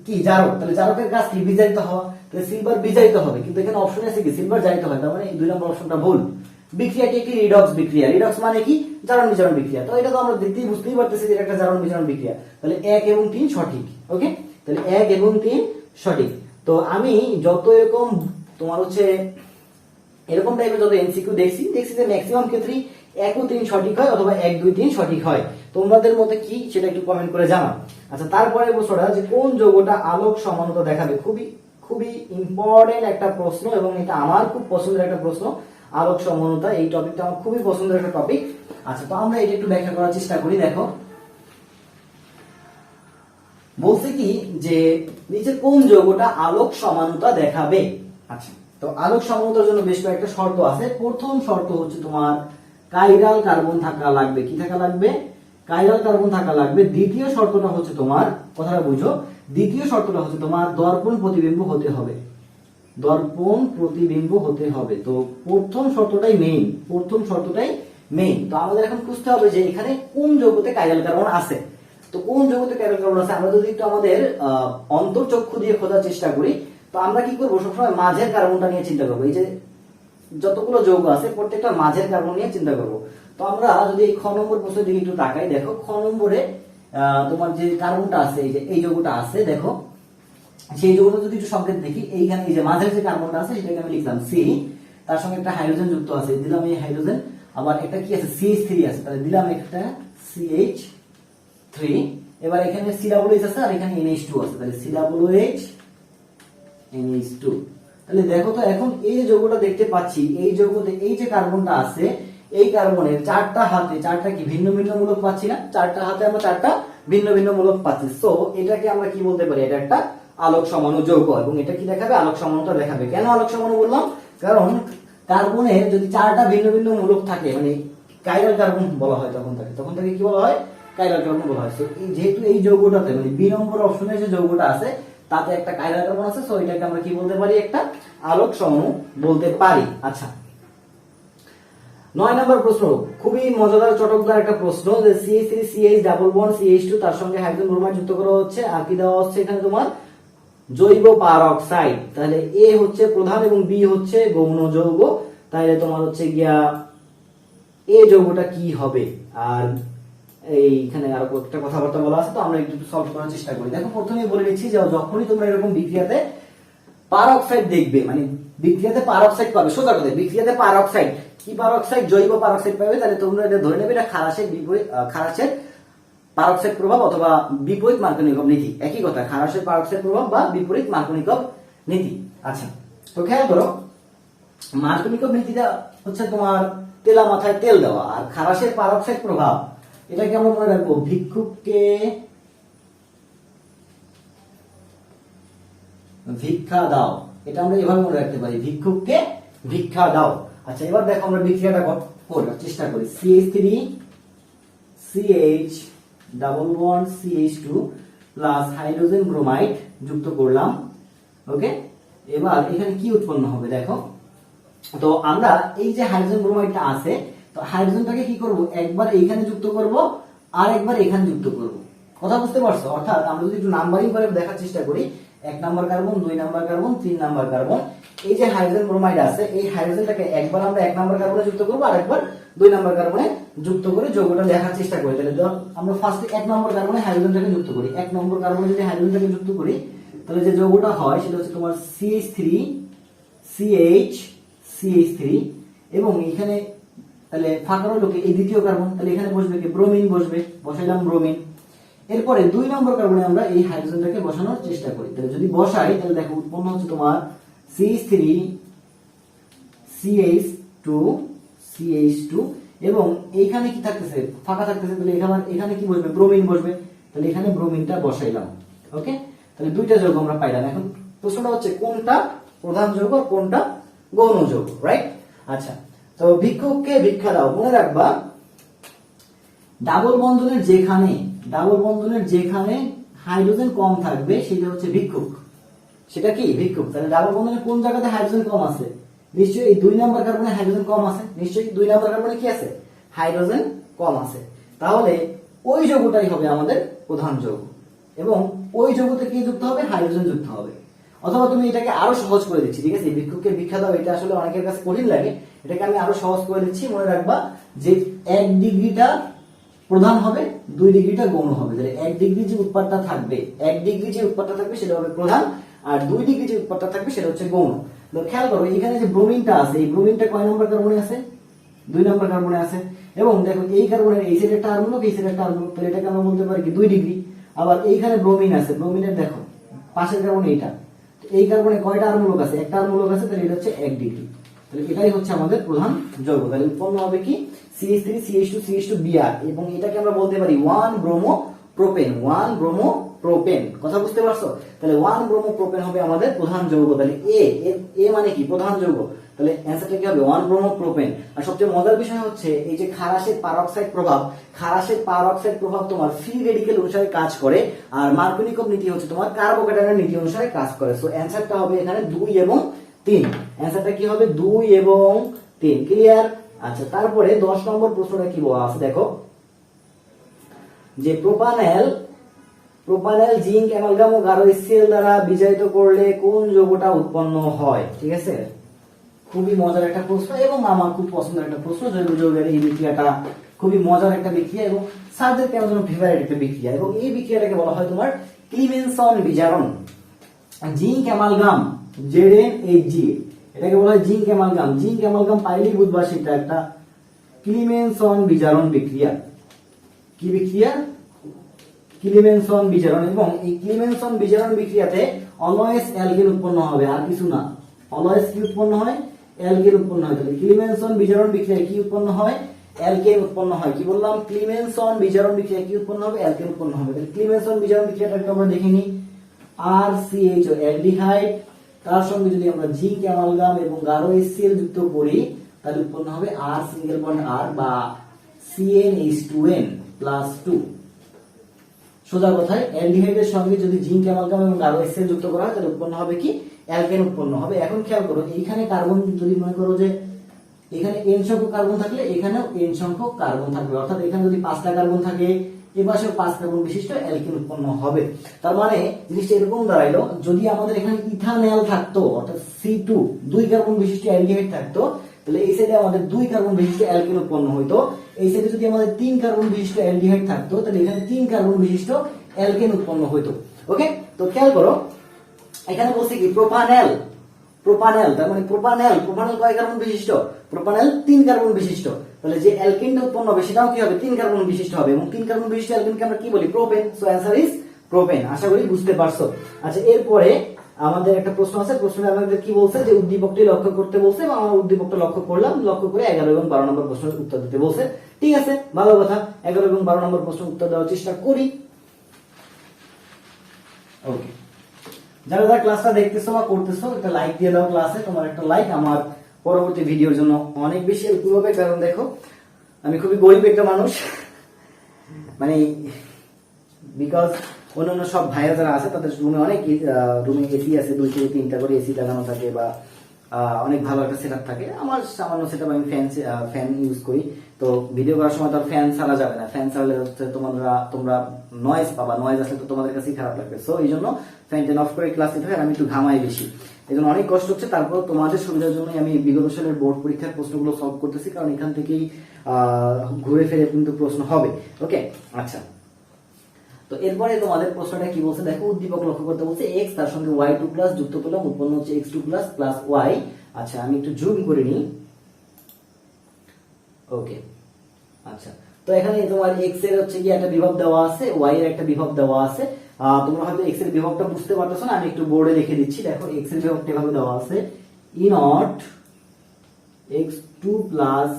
কি? জারক। তাহলে জারকের কাজ কি? বিজারিত হওয়া। তাহলে সিলভার বিজারিত হবে, কিন্তু এখানে অপশনে আছে কি? সিলভার জারিত হয়। তার মানে 2 নম্বর অপশনটা ভুল। বিক্রিয়াটি একটি রিডক্স বিক্রিয়া। রিডক্স মানে কি? জারণ বিজারণ বিক্রিয়া। তো এটা তো আমরা দেখতেই বুঝতেই পারতেছি যে এটা একটা জারণ বিজারণ বিক্রিয়া। তাহলে 1 এবং 3 সঠিক। ওকে, তাহলে 1 এবং 3 সঠিক। তো আমি যত এরকম তোমার হচ্ছে এরকম টাইপের যত এমসিকিউ দেখছি যে ম্যাক্সিমাম ক্ষেত্রেই 1 ও 3 সঠিক হয় অথবা 1, 2, 3 সঠিক হয়। তোমাদের মতে কি সেটা একটু কমেন্ট করে জানাও। আচ্ছা, তারপরে প্রশ্নটা যে কোন যৌগটা আলোক সমানতা দেখাবে? খুবই ইম্পর্টেন্ট একটা প্রশ্ন এবং এটা আমার খুব পছন্দের একটা প্রশ্ন। আলোক সমানুতা এই টপিকটা আমার খুবই পছন্দের একটা টপিক। আচ্ছা, তো আমরা এটা একটু ব্যাখ্যা করার চেষ্টা করি। দেখো বলছে কি যে নিচের কোন যৌগটা আলোক সমানুতা দেখাবে। আচ্ছা, তো আলোক সমানুতার জন্য বেশ কয়েকটা শর্ত আছে। প্রথম শর্ত হচ্ছে তোমার কাইরাল কার্বন থাকা লাগবে। কি থাকা লাগবে? কাইরাল কার্বন থাকা লাগবে। দ্বিতীয় শর্তটা হচ্ছে তোমার, কথাটা বুঝো, দ্বিতীয় শর্তটা হচ্ছে তোমার দর্পণ প্রতিবিম্ব হতে হবে। দর্পণ প্রতিবিম্ব হতে হবে। তো প্রথম শর্তটাই মেইন, প্রথম শর্তটাই মেইন। তো আমাদের এখন খুঁজতে হবে যে এখানে কোন যৌগতে কাইরাল কার্বন আছে। তো কোন যৌগতে কাইরাল কার্বন আছে আমরা যদি একটু আমাদের অন্তর্চক্ষু দিয়ে খোঁজার চেষ্টা করি, তো আমরা কি করবো, সবসময় মাঝের কার্বনটা নিয়ে চিন্তা করবো। এই যে যতগুলো যৌগ আছে প্রত্যেকটা মাঝের কার্বন নিয়ে চিন্তা করব। তো আমরা যদি এই খ নম্বর প্রশ্নের দিকে একটু তাকাই, দেখো খ নম্বরে তোমার যে কার্বনটা আছে, এই যে এই যৌগটা আছে, দেখো সেই যৌগটা যদি একটু সংকেত দেখি, এইখানে এই যে মাঝের যে কার্বনটা আছে সেটাকে আমি লিখলাম সি, তার সঙ্গে একটা হাইড্রোজেন যুক্ত আছে, দিলাম এই হাইড্রোজেন। আবার একটা কি আছে, CH3 আছে, তাহলে দিলাম একটা CH3। এবার এখানে COOH আছে আর এখানে NH2 আছে, তাহলে COOH NH2। তাহলে দেখো তো এখন এই যে যৌগটা দেখতে পাচ্ছি, এই যৌগতে এই যে কার্বনটা আছে, এই কার্বনের চারটা হাতে চারটা কি ভিন্ন ভিন্ন মূলক পাচ্ছি না? চারটা হাতে আমরা চারটা ভিন্ন ভিন্ন মূলক পাচ্ছি। সো এটাকে আমরা কি বলতে পারি? এটা একটা আলোক সমাণু যৌগ এবং এটা কি দেখাবে? আলোক সমাণুতা দেখাবে। কেন আলোক সমাণু বললাম? কারণ কার্বনের যদি চারটা ভিন্ন ভিন্ন মূলক থাকে, মানে কাইরাল কার্বন বলা হয়, তখন তাকে কি বলা হয়? কাইরাল কার্বন বলা হয়। সো যেহেতু এই যৌগটাতে মানে বি নম্বর অপশনে যে যৌগটা আছে তাতে একটা কাইরাল কার্বন আছে, সো এটাকে আমরা কি বলতে পারি? একটা আলোক সমাণু বলতে পারি। আচ্ছা, 9 নম্বর প্রশ্ন, খুবই মজাদার চটকদার একটা প্রশ্ন, যে CH3 CH double bond CH2 তার সঙ্গে হাইড্রোজেন ব্রোমাইড যুক্ত করা হচ্ছে, আর কি দেওয়া হচ্ছে এখানে তোমার জৈব পারঅক্সাইড। তাহলে এ হচ্ছে প্রধান এবং বি হচ্ছে গৌণ যৌগ। তাহলে তোমার হচ্ছে গিয়া এ যৌগটা কি হবে? আর এইখানে আরো একটা কথাবার্তা বলা আছে, তো আমরা একটু সলভ করার চেষ্টা করি। দেখো প্রথমেই বলে নিচ্ছি যে যখনই তোমরা এরকম বিক্রিয়াতে পারঅক্সাইড দেখবে, মানে বিক্রিয়াতে পারঅক্সাইড পাবে, সোজা কথা বিক্রিয়াতে পারঅক্সাইড কি পারঅক্সাইড, জৈব পারঅক্সাইড পাবে, তাহলে তোমরা এটা ধরে নেবে এটা খারাসের বিপরীত, খারাসের পারঅক্সাইড প্রভাব অথবা বিপরীত মার্কনিকভ নীতি। একই কথা, খারাসের পারঅক্সাইড প্রভাব বা বিপরীত মার্কনিকভ নীতি। আচ্ছা, তো খেয়াল করো, মার্কনিকভ নীতিটা হচ্ছে তোমার তেলা মাথায় তেল দেওয়া, আর খারাসের পারঅক্সাইড প্রভাব এটাকে আমরা মনে রাখবো ভিক্ষুককে ভিক্ষা দাও। এটা আমরা এভাবে মনে রাখতে পারি, ভিক্ষুককে ভিক্ষা দাও। আচ্ছা, এবার দেখো আমরা বিক্রিয়াটা করার চেষ্টা করি। CH3 CH double bond CH2 plus hydrogen bromide যুক্ত করলাম। ওকে, এবার এখানে কি উৎপন্ন হবে দেখো। তো আমরা এই যে হাইড্রোজেন ব্রোমাইডটা আছে, তো হাইড্রোজেনটাকে কি করব, একবার এইখানে যুক্ত করব আর একবার এখানে যুক্ত করব। কথা বুঝতে পারছো? অর্থাৎ আমরা যদি একটু নাম্বারিং করে দেখার চেষ্টা করি, 1 number carbon, 2 number carbon, 3 number carbon, এই যে হাইড্রোজেন ব্রোমাইড আছে, এই হাইড্রোজেনটাকে একবার আমরা 1 নাম্বার কার্বনে যুক্ত করব আর একবার 2 নাম্বার কার্বনে যুক্ত করে যৌগটা দেখার চেষ্টা করি। তাহলে আমরা ফার্স্টে 1 নাম্বার কার্বনে হাইড্রোজেনটাকে যুক্ত করি। 1 নম্বর কার্বনে যদি হাইড্রোজেনটাকে যুক্ত করি, তাহলে যে যৌগটা হয় সেটা হচ্ছে তোমার CH3 CH CH3, এবং এখানে তাহলে ফাঁকা রইল কি এই দ্বিতীয় কার্বন, তাহলে এখানে বসবে কি ব্রোমিন বসবে, বসাইলাম ব্রোমিন। এরপরে 2 নম্বর কার্বনে আমরা এই হাইড্রোজেনটাকে বসানোর চেষ্টা করি। তাহলে যদি বসাই তাহলে দেখো উৎপন্ন হচ্ছে তোমার CH3 CH2 CH2, এবং এইখানে কি থাকতেছে, ফাঁকা থাকতেছে, তাহলে এখানে কি বসবে, ব্রোমিন বসবে, তাহলে এখানে ব্রোমিনটা বসাইলাম। ওকে, তাহলে দুইটা যৌগ আমরা পাইলাম। এখন প্রশ্নটা হচ্ছে কোনটা প্রধান যৌগ আর কোনটা গৌণ যৌগ, রাইট? আচ্ছা, তো ভিক্ষুককে ভিক্ষা দাও, মনে রাখবা ডাবল বন্ধনের যেখানে হাইড্রোজেন কম থাকবে সেটা হচ্ছে ভিক্ষুক। সেটা কি ভিক্ষুক। তাহলে ডাবল বন্ধনের কোন জায়গাতে হাইড্রোজেন কম আছে? নিশ্চয়ই এই 2 নাম্বার কার্বনে হাইড্রোজেন কম আছে, নিশ্চয়ই 2 নাম্বার কার্বনে কি আছে, হাইড্রোজেন কম আছে। তাহলে ওই যৌগটাই হবে আমাদের প্রধান যৌগ, এবং ওই যৌগতে কি যুক্ত হবে, হাইড্রোজেন যুক্ত হবে। অথবা তুমি এটাকে আরো সহজ করে দিচ্ছি, ঠিক আছে, ভিক্ষুককে ভিক্ষা দাও এটা আসলে অনেকের কাছে কঠিন লাগে, এটাকে আমি আরো সহজ করে দিচ্ছি। মনে রাখবা যে 1 ডিগ্রিটা প্রধান হবে, 2 ডিগ্রিটা গৌণ হবে। তাহলে 1 ডিগ্রি যে উৎপাদটা থাকবে, 1 ডিগ্রি যে উৎপাদটা থাকবে সেটা হবে প্রধান, আর 2 ডিগ্রি যে উৎপাদটা থাকবে সেটা হচ্ছে গৌণ। তো খেয়াল করো এখানে যে ব্রোমিনটা আছে, এই ব্রোমিনটা কয় নম্বর কার্বনে আছে, 2 নম্বর কার্বনে আছে, এবং দেখো এই কার্বনের এই সাইডে একটা আর্মূলক, এই সাইডে একটা আর্মূলক, তাহলে এটাকে আমরা বলতে পারি কি 2 ডিগ্রি। আবার এইখানে ব্রোমিন আছে, ব্রোমিনের দেখো পাশের কার্বন এইটা, এই কার্বনে কয়টা আর মূলক আছে? একটা আর মূলক আছে, তাহলে এটা হচ্ছে 1 ডিগ্রি। তাহলে এটাই হচ্ছে আমাদের প্রধান যৌগ। তাহলে উৎপন্ন হবে কি CH3 CH2 CH2 Br, এবং এটাকে আমরা বলতে পারি 1 ব্রোমো প্রোপেন। 1 ব্রোমো প্রোপেন, কথা বুঝতে পারছো? তাহলে 1 ব্রোমো প্রোপেন হবে আমাদের প্রধান যৌগ। তাহলে এ মানে কি? প্রধান যৌগ। তাহলে অ্যানসারটা কি হবে? 1 ব্রোমো প্রোপেন। আর সবচেয়ে মজার বিষয় হচ্ছে এই যে ক্ষারাসের পারঅক্সাইড প্রভাব, ক্ষারাসের পারঅক্সাইড প্রভাব তোমার ফ্রি রেডিকেল অনুসারে কাজ করে, আর মার্কোনিকভ নীতি হচ্ছে তোমার কার্বোক্যাটায়নের নীতি অনুসারে কাজ করে। সো অ্যানসারটা হবে এখানে 2 এবং 3। অ্যানসারটা কি হবে? 2 এবং 3। ক্লিয়ার? আচ্ছা, তারপরে 10 নম্বর প্রশ্নটা কি বলা আছে দেখো, যে প্রোপানেল জিঙ্ক অ্যামালগাম ও গাঢ় HCl দ্বারা বিজারিত করলে কোন যৌগটা উৎপন্ন হয়? ঠিক আছে, খুবই মজার একটা প্রশ্ন এবং আমার খুব পছন্দের একটা প্রশ্ন। জৈব যৌগের এই বিক্রিয়াটা খুবই মজার একটা বিক্রিয়া এবং স্যারদের কেন যেন ফেভারিট একটা বিক্রিয়া, এবং এই বিক্রিয়াটাকে বলা হয় তোমার ক্লিমেনসন বিজারণ। জিঙ্ক অ্যামালগাম ZnHg, এটাকে বলা হয় জিঙ্ক অ্যামালগাম। জিঙ্ক অ্যামালগাম পাইলেই বুঝবা সেটা একটা ক্লিমেনসন বিজারণ বিক্রিয়া। কি বিক্রিয়া? ক্লিমেনসন বিজারণ। এবং এই ক্লিমেনসন বিজারণ বিক্রিয়াতে অলওয়েজ অ্যালকেন উৎপন্ন হবে, আর কিছু না। অলওয়েজ কি উৎপন্ন হয়? অ্যালকেন উৎপন্ন হয়। তাহলে ক্লিমেনসন বিজারণ বিক্রিয়ায় কি উৎপন্ন হয়? অ্যালকেন উৎপন্ন হয়। কি বললাম? ক্লিমেনসন বিজারণ বিক্রিয়ায় কি উৎপন্ন হবে? অ্যালকেন উৎপন্ন হবে। তাহলে ক্লিমেনসন বিজারণ বিক্রিয়াটাকে আমরা দেখে নিই। RCHO অ্যালডিহাইড, তার সঙ্গে যদি আমরা জিঙ্ক অ্যামালগাম এবং গাঢ় HCl যুক্ত করি, তাহলে উৎপন্ন হবে R সিঙ্গেল বন্ড R বা CnH2n প্লাস 2। সোজা কথায় অ্যালডিহাইডের সঙ্গে যদি জিঙ্ক অ্যামালগাম এবং গাঢ় HCl যুক্ত করা হয়, তাহলে উৎপন্ন হবে কি? অ্যালকেন উৎপন্ন হবে। এখন খেয়াল করো, এইখানে কার্বন যদি মনে করো যে এখানে n সংখ্যক কার্বন থাকলে এখানেও n সংখ্যক কার্বন থাকবে, অর্থাৎ এখানে যদি 5টা কার্বন থাকে এপাশেও 5 কার্বন বিশিষ্ট অ্যালকেন উৎপন্ন হবে। তার মানে জিনিসটা এরকম দাঁড়াইলো, যদি আমাদের এখানে ইথানল থাকতো, অর্থাৎ C2 2 কার্বন বিশিষ্ট অ্যালডিহাইড থাকতো, তাহলে এই সাইডে আমাদের 2 কার্বন বিশিষ্ট অ্যালকেন উৎপন্ন হইতো। এই সাইডে যদি আমাদের 3 কার্বন বিশিষ্ট অ্যালডিহাইড থাকতো, তাহলে এখানে 3 কার্বন বিশিষ্ট অ্যালকেন উৎপন্ন হইতো। ওকে, তো খেয়াল করো এখানে বলছে কি প্রোপানেল, তার মানে প্রোপানেল কয় কার্বন বিশিষ্ট? প্রোপানেল 3 কার্বন বিশিষ্ট। তাহলে যে অ্যালকেনটা উৎপন্ন হবে সেটাও কি হবে? 3 কার্বন বিশিষ্ট হবে, এবং 3 কার্বন বিশিষ্ট অ্যালকেনকে আমরা কি বলি? Propane. So answer is propane. আশা করি বুঝতে পারছো। আচ্ছা, এরপরে আমাদের একটা প্রশ্ন আছে। প্রশ্নে আমাদের কি বলছে? যে উদ্দীপকটি লক্ষ্য করতে বলছে, এবং আমরা উদ্দীপকটা লক্ষ্য করলাম, লক্ষ্য করে 11 এবং 12 নম্বর প্রশ্নের উত্তর দিতে বলছে। ঠিক আছে, ভালো কথা। 11 এবং 12 নম্বর প্রশ্নের উত্তর দেওয়ার চেষ্টা করি। ওকে, যারা যারা ক্লাসটা দেখতেছো বা করতেছো, একটা লাইক দিয়ে দাও। ক্লাসে তোমার একটা লাইক আমার পরবর্তী ভিডিওর জন্য অনেক বেশি হেল্পফুল হবে। কারণ দেখো, আমি খুবই গরিব একটা মানুষ, মানে বিকজ অন্যান্য সব ভাইরা যারা আছে তাদের রুমে অনেক রুমে এসি আছে, 2 থেকে 3টা করে এসি লাগানো থাকে, বা অনেক ভালো একটা সেটআপ থাকে। আমার সামান্য সেটআপ, আমি ফ্যান ইউজ করি। তো ভিডিও করার সময় তো ফ্যান ছাড়া যাবে না। ফ্যান ছাড়লে হচ্ছে তোমরা নয়েজ পাবা, নয়েজ আসলে তো তোমাদের কাছেই খারাপ লাগবে। সো এই জন্য ফ্যান টেন অফ করে ক্লাস নিতে হয়। আর আমি একটু ঘামাই বেশি, এই জন্য অনেক কষ্ট হচ্ছে। তারপর তোমাদের সুবিধার জন্য আমি বিগত সালের বোর্ড পরীক্ষার প্রশ্নগুলো সলভ করতেছি, কারণ এখান থেকেই ঘুরে ফিরে কিন্তু প্রশ্ন হবে। ওকে, আচ্ছা, তো এরপরে তোমাদের প্রশ্নটা কি বলছে দেখো, উদ্দীপক লক্ষ্য করতে বলছে x তার সঙ্গে y2 প্লাস যুক্ত করলাম, উৎপন্ন হচ্ছে x2 প্লাস প্লাস y। আচ্ছা, আমি একটু জুম করে নিই। ওকে, আচ্ছা, তো এখানে তোমার x এর হচ্ছে কি একটা বিভব দেওয়া আছে, y এর একটা বিভব দেওয়া আছে। তোমরা হয়তো x এর বিভবটা বুঝতে পারতেছো না, আমি একটু বোর্ডে লিখে দিচ্ছি। দেখো, x এর বিভবটা এভাবে দেওয়া আছে, e not x2 plus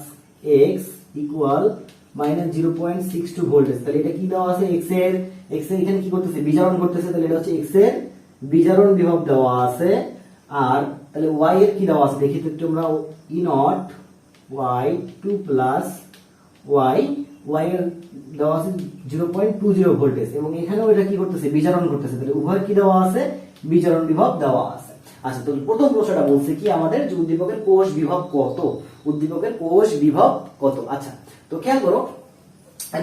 x equal -0.62 voltage. তাহলে এটা কি দেওয়া আছে? x এর এখানে কি করতেছে? বিজারণ করতেছে। তাহলে এটা হচ্ছে x এর বিজারণ বিভব দেওয়া আছে। আর তাহলে y এর কি দেওয়া আছে দেখি তো তোমরা, e not y2 plus y এর দেওয়া আছে 0.20 ভোল্টেজ, এবং এখানেও এটা কি করতেছে? বিজারণ করতেছে। তাহলে উভয় কি দেওয়া আছে? বিজারণ বিভব দেওয়া আছে। আচ্ছা, তো প্রথম প্রশ্নটা বলছে কি আমাদের, যে উদ্দীপকের কোষ বিভব কত? উদ্দীপকের কোষ বিভব কত? আচ্ছা, তো খেয়াল করো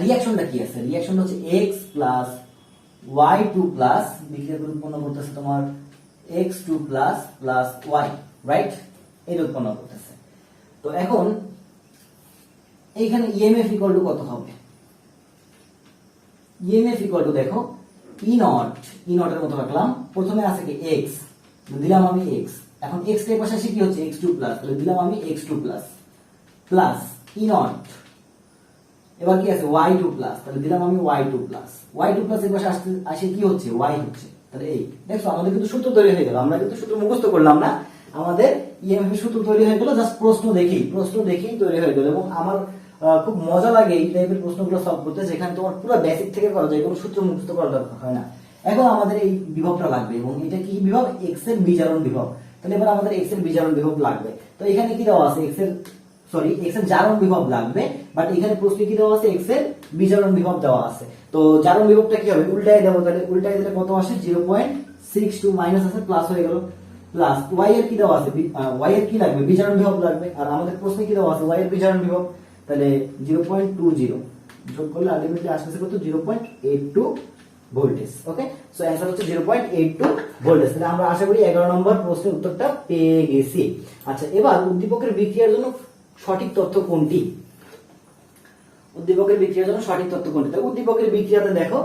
রিঅ্যাকশনটা কি আছে। রিঅ্যাকশনটা হচ্ছে x প্লাস y2 প্লাস বিক্রিয়া উৎপন্ন করতেছে তোমার x2 plus plus y, right? এটা উৎপন্ন করতেছে। তো এখন এইখানে ইএমএফ ইকুয়াল টু কত হবে? ইএমএফ ইকুয়াল টু দেখো, ই নট এর মতো রাখলাম। প্রথমে আছে কি x, দিলাম আমি x। এখন x এর পাশে আসে কি হচ্ছে? x2 প্লাস, তাহলে দিলাম আমি x2 plus plus E not. এবার কি আছে? y2 প্লাস, তাহলে দিলাম আমি y2 প্লাস। y2 প্লাস এর পাশে আসে কি হচ্ছে? y হচ্ছে। তাহলে এই দেখো আমাদের কিন্তু সূত্র তৈরি হয়ে গেল, আমরা কিন্তু সূত্র মুখস্থ করলাম না, আমাদের ইএমএফ এর সূত্র তৈরি হয়ে গেল, জাস্ট প্রশ্ন দেখেই তৈরি হয়ে গেল। এবং আমার খুব মজা লাগে এই টাইপের প্রশ্নগুলো সলভ করতে, যেখানে তোমার পুরো বেসিক থেকে করা যায়, কোনো সূত্র মুখস্থ করা দরকার হয় না। এখন আমাদের এই বিভবটা লাগবে, এবং এটা কি বিভব? এক্স এর বিজারণ বিভব। তাহলে এবার আমাদের এক্স এর বিজারণ বিভব লাগবে। তো এখানে কি দেওয়া আছে? এক্স এর জারণ বিভব লাগবে, বাট এখানে প্রশ্নে কি দেওয়া আছে? এক্স এর বিজারণ বিভব দেওয়া আছে। তো জারণ বিভবটা কি হবে? উল্টায় দেবো, তাহলে উল্টায় দিলে কত আসে? 0.62 মাইনাস আছে, প্লাস হয়ে গেল, প্লাস ওয়াই এর কি দেওয়া আছে? ওয়াই এর কি লাগবে? বিজারণ বিভব লাগবে। আর আমাদের প্রশ্নে কি দেওয়া আছে? ওয়াই এর বিজারণ বিভব। তাহলে 0.20 যোগ করলে আলটিমেটলি আসছে কত? 0.82 ভোল্টেজ। ওকে, সো অ্যানসার হচ্ছে 0.82 ভোল্টেজ। তাহলে আমরা আশা করি 11 নম্বর প্রশ্নের উত্তরটা পেয়ে গেছি। আচ্ছা, এবার উদ্দীপকের বিক্রিয়ার জন্য সঠিক তথ্য কোনটি? উদ্দীপকের বিক্রিয়ার জন্য সঠিক তথ্য কোনটি? তাহলে উদ্দীপকের বিক্রিয়াতে দেখো,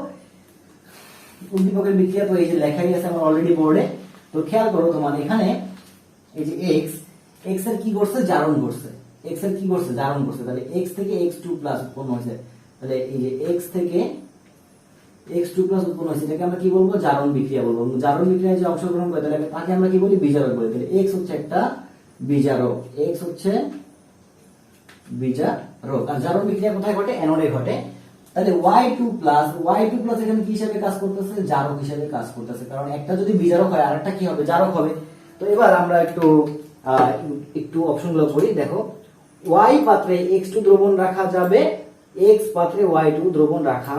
উদ্দীপকের বিক্রিয়া তো এই যে লেখাই আছে আমার অলরেডি বোর্ডে। তো খেয়াল করো, তোমার এখানে এই যে এক্স এর কি করছে? জারণ করছে। এক্স এর কি করছে? জারণ করছে। তাহলে এক্স থেকে x2 প্লাস উৎপন্ন হয়েছে। তাহলে এই যে এক্স থেকে x2 প্লাস উৎপন্ন হয়েছে, এটাকে আমরা কি বলবো? জারণ বিক্রিয়া বলবো। জারণ বিক্রিয়ায় যে অংশগ্রহণ করে তাহলে তাকে আমরা কি বলি? বিজারক বলি। তাহলে x হচ্ছে একটা বিজারক, x হচ্ছে বিজারক। আর জারণ বিক্রিয়া কোথায় ঘটে? অ্যানোডে ঘটে। তাহলে y2 প্লাস এখানে কি হিসাবে কাজ করতেছে? জারক হিসাবে কাজ করতেছে, কারণ একটা যদি বিজারক হয় আর একটা কি হবে? জারক হবে। তো এবার আমরা একটু অপশনগুলো করি। দেখো, y পাত্রে x2 দ্রবণ রাখা যাবে, x পাত্রে y2 দ্রবণ রাখা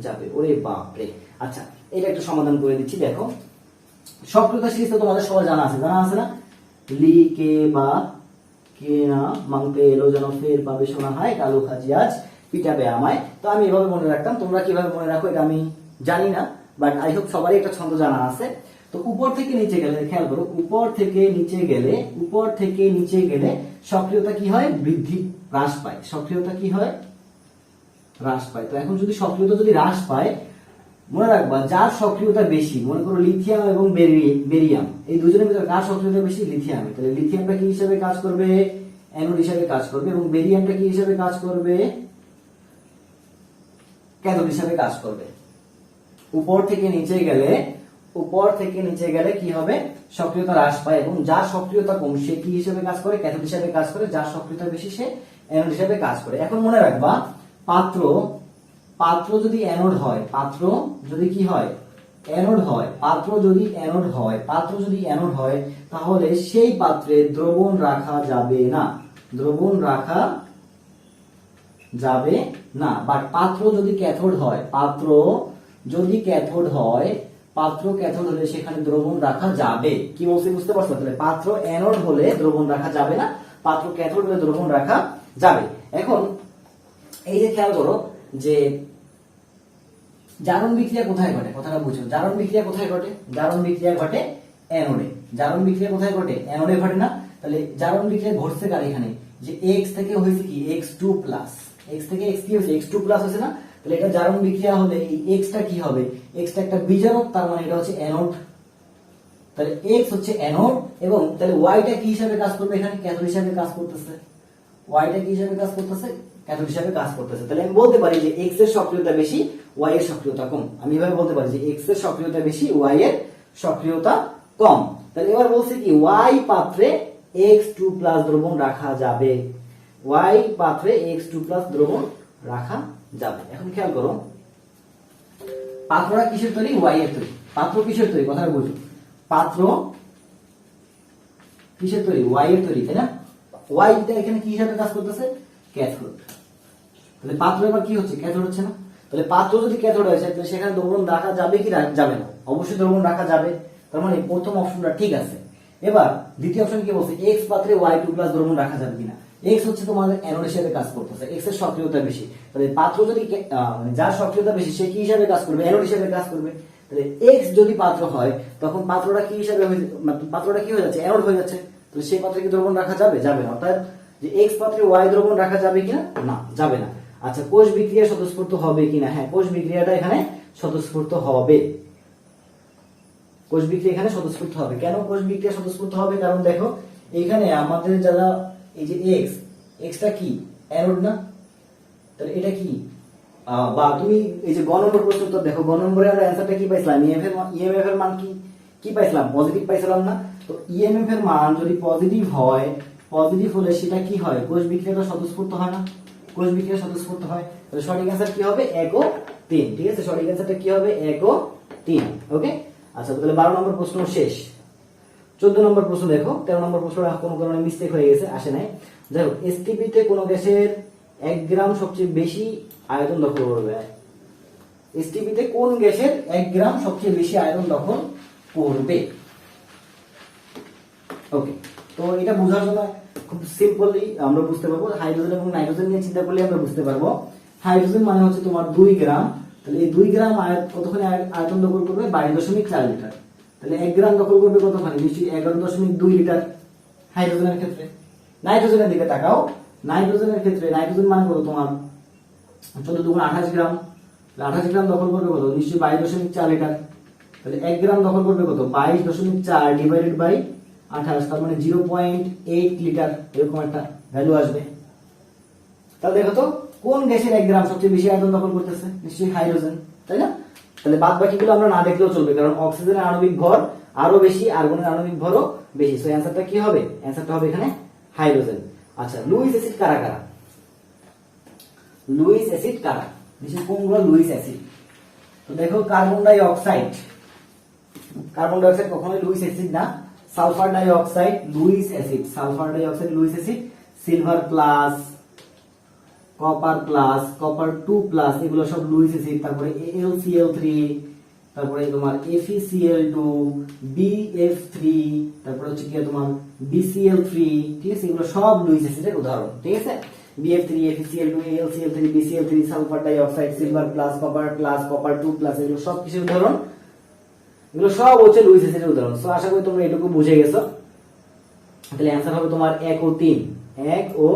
যাবে। ওরে বাপরে। আচ্ছা, এটা একটু সমাধান করে দিচ্ছি। দেখো, সক্রিয়তা সিরিজ তো তোমাদের সবার জানা আছে না? লি কে বা কে না মাংতে এলো যেন ফের পাবে শোনা হয়, কালো খাজি আজ পিটাবে আমায়। তো আমি এভাবে মনে রাখতাম, তোমরা কিভাবে মনে রাখো এটা আমি জানি না, বাট আই হোপ সবারই একটা ছন্দ জানা আছে। তো উপর থেকে নিচে গেলে, খেয়াল করো, উপর থেকে নিচে গেলে সক্রিয়তা কি হয়? হ্রাস পায়। সক্রিয়তা কি হয়? হ্রাস পায়। তো এখন যদি সক্রিয়তা হ্রাস পায়, মনে রাখবা যার সক্রিয়তা বেশি, মনে করো লিথিয়াম এবং বেরিয়াম, এই দুজনের ভিতরে কার সক্রিয়তা বেশি? লিথিয়াম। তাহলে লিথিয়ামটা কি হিসাবে কাজ করবে? অ্যানোড হিসাবে কাজ করবে। এবং বেরিয়ামটা কি হিসাবে কাজ করবে? ক্যাথোড হিসাবে কাজ করবে। উপর থেকে নিচে গেলে কি হবে? সক্রিয়তা হ্রাস পায়, এবং যার সক্রিয়তা কম সে কি হিসাবে কাজ করে? ক্যাথোড হিসাবে কাজ করে। যার সক্রিয়তা বেশি সে অ্যানোড হিসাবে কাজ করে। এখন মনে রাখবা, পাত্র যদি অ্যানোড হয়, পাত্র যদি কি হয়? অ্যানোড হয়। পাত্র যদি অ্যানোড হয় তাহলে সেই পাত্রে দ্রবণ রাখা যাবে না। বাট পাত্র যদি ক্যাথোড হয়, পাত্র ক্যাথোড হলে সেখানে দ্রবণ রাখা যাবে। কি বলছি বুঝতে পারছো? তাহলে পাত্র অ্যানোড হলে দ্রবণ রাখা যাবে না, পাত্র ক্যাথোড হলে দ্রবণ রাখা যাবে। এখন এই যে খেয়াল করো যে জারণ বিক্রিয়া কোথায় ঘটে? কথাটা বুঝো। জারণ বিক্রিয়া কোথায় ঘটে? জারণ বিক্রিয়া ঘটে অ্যানোডে। জারণ বিক্রিয়া কোথায় ঘটে? অ্যানোডে ঘটে না? তাহলে জারণ বিক্রিয়া ঘটছে কার? এখানে যে x থেকে হয়েছে কি? x2 plus. x থেকে x কি হয়েছে? x2 প্লাস হয়েছে না? তাহলে এটা জারণ বিক্রিয়া হলে এই x টা কি হবে? x টা একটা বিজারক, তার মানে এটা হচ্ছে অ্যানোড। তাহলে x হচ্ছে অ্যানোড, এবং তাহলে y টা কি হিসাবে কাজ করবে? এখানে ক্যাথোড হিসাবে কাজ করতেছে। y টা কি হিসাবে কাজ করতেছে? ক্যাথোড হিসাবে কাজ করতেছে। তাহলে আমি বলতে পারি যে x এর সক্রিয়তা বেশি, y এর সক্রিয়তা কম। আমি এভাবে বলতে পারি যে x এর সক্রিয়তা বেশি, y এর সক্রিয়তা কম। তাহলে এবার বলছে কি? y পাত্রে x2 প্লাস দ্রবণ রাখা যাবে। y পাত্রে x2 প্লাস দ্রবণ রাখা যাবে। এখন খেয়াল করো, পাত্রটা কিসের তৈরি? y এর তৈরি। পাত্র কিসের তৈরি? কথাটা বুঝো। পাত্র কিসের তৈরি? y এর তৈরি, তাই না? y টা এখানে কি হিসাবে কাজ করতেছে? ক্যাথোড। তাহলে পাত্র এবার কি হচ্ছে? ক্যাথোড হচ্ছে না? তাহলে পাত্র যদি ক্যাথোড হয় তাহলে সেখানে দ্রবণ রাখা যাবে কি যাবে না? অবশ্যই দ্রবণ রাখা যাবে। তার মানে প্রথম অপশনটা ঠিক আছে। এবার দ্বিতীয় অপশন কি বলছে? x পাত্রে y2 প্লাস দ্রবণ রাখা যাবে কিনা? x হচ্ছে তোমাদের অ্যানোড হিসেবে কাজ করতেছে, x এর সক্রিয়তা বেশি। তাহলে পাত্র যদি যার সক্রিয়তা বেশি সে কি হিসাবে কাজ করবে? অ্যানোড হিসাবে কাজ করবে। তাহলে x যদি পাত্র হয় তখন পাত্রটা কি হিসাবে পাত্রটা কি হয়ে যাচ্ছে? অ্যানোড হয়ে যাচ্ছে। তাহলে সেই পাত্রে কি দ্রবণ রাখা যাবে? যাবে না। অর্থাৎ যে x পাত্রে y দ্রবণ রাখা যাবে কিনা? না, যাবে না। আচ্ছা, কোষ বিক্রিয়া স্বতঃস্ফূর্ত হবে কিনা? হ্যাঁ, কোষ বিক্রিয়াটা এখানে স্বতঃস্ফূর্ত হবে। কোষ বিক্রিয়া এখানে স্বতঃস্ফূর্ত হবে। কেন কোষ বিক্রিয়া স্বতঃস্ফূর্ত হবে? কারণ দেখো, এখানে আমাদের যারা এই যে x টা কি? অ্যানোড না? তাহলে এটা কি? বা তুমি এই যে গ নম্বর প্রশ্ন তো দেখো, গ নম্বরে আমরা অ্যান্সারটা কি পাইছিলাম, ইএমএফ এর মান কি পাইছিলাম, পজিটিভ পাইছিলাম না? তো ইএমএফ এর মান যদি পজিটিভ হয়, পজিটিভ হলে সেটা কি হয়, কোষ বিক্রিয়াটা স্বতঃস্ফূর্ত হয় না, কোষ বিক্রিয়া স্বতঃস্ফূর্ত হয়। তাহলে সঠিক অ্যান্সার কি হবে, 1 ও 3। ঠিক আছে, সঠিক অ্যান্সারটা কি হবে, 1 ও 3। ওকে, আচ্ছা তাহলে 12 নম্বর প্রশ্ন শেষ। 14 নম্বর প্রশ্ন দেখো, 13 নম্বর প্রশ্নটা কোনো কারণে মিস্টেক হয়ে গেছে, আসে নাই। যাই হোক, এসটিপিতে কোন গ্যাসের 1 গ্রাম সবচেয়ে বেশি আয়তন দখল করবে? এসটিপিতে কোন গ্যাসের 1 গ্রাম সবচেয়ে বেশি আয়তন দখল করবে? ওকে, তো এটা বোঝার জন্য খুব সিম্পলি আমরা বুঝতে পারবো, হাইড্রোজেন এবং নাইট্রোজেন নিয়ে চিন্তা করলে আমরা বুঝতে পারবো। হাইড্রোজেন মানে হচ্ছে তোমার 2 গ্রাম, তাহলে এই 2 গ্রাম কতখানি আয়তন দখল করবে, 22.4 লিটার। তাহলে 1 গ্রাম দখল করবে কতখানি, নিশ্চয়ই 11.2 লিটার হাইড্রোজেনের ক্ষেত্রে। নাইট্রোজেনের দিকে তাকাও, নাইট্রোজেনের ক্ষেত্রে নাইট্রোজেন মানে কত তোমার 14 দুগুণ 28 গ্রাম, 28 গ্রাম দখল করবে কত, নিশ্চয়ই 22.4 লিটার। তাহলে 1 গ্রাম দখল করবে কত, 22.4 ডিভাইডেড বাই 28, তার মানে 0.8 লিটার, এরকম একটা ভ্যালু আসবে। তাহলে দেখো তো কোন গ্যাসের 1 গ্রাম সবচেয়ে বেশি আয়তন দখল করতেছে, নিশ্চয়ই হাইড্রোজেন, তাই না? তাহলে বাদ বাকিগুলো আমরা না দেখলেও চলবে, কারণ অক্সিজেনের আণবিক ভর আরো বেশি, আর্গনের আণবিক ভরও বেশি। সো অ্যানসারটা কি হবে, অ্যানসারটা হবে এখানে হাইড্রোজেন। আচ্ছা, লুইস অ্যাসিড কারা কারা? লুইস অ্যাসিড কারা, নিশ্চয়ই কোনগুলো লুইস অ্যাসিড? তো দেখো, carbon dioxide, carbon dioxide কখনোই লুইস অ্যাসিড না। Sulphur dioxide Lewis acid, sulphur dioxide Lewis acid. Silver plus, copper plus, copper 2 plus, এগুলো সব লুইস অ্যাসিড। তারপরে AlCl3, তারপরে তোমার FeCl2, BF3, তারপরে হচ্ছে কি তোমার BCl3, ঠিক আছে, এগুলো সব লুইস অ্যাসিডের উদাহরণ। ঠিক আছে, BF3, FeCl2, AlCl3, BCl3, sulphur dioxide, silver plus, copper 2 plus, এগুলো সব কিসের উদাহরণ, এগুলো সব হচ্ছে লুইস অ্যাসিডের উদাহরণ। সো আশা করি তোমরা এটুকু বুঝে গেছো। তাহলে অ্যানসার হবে তোমার 1 ও 3, 1 ও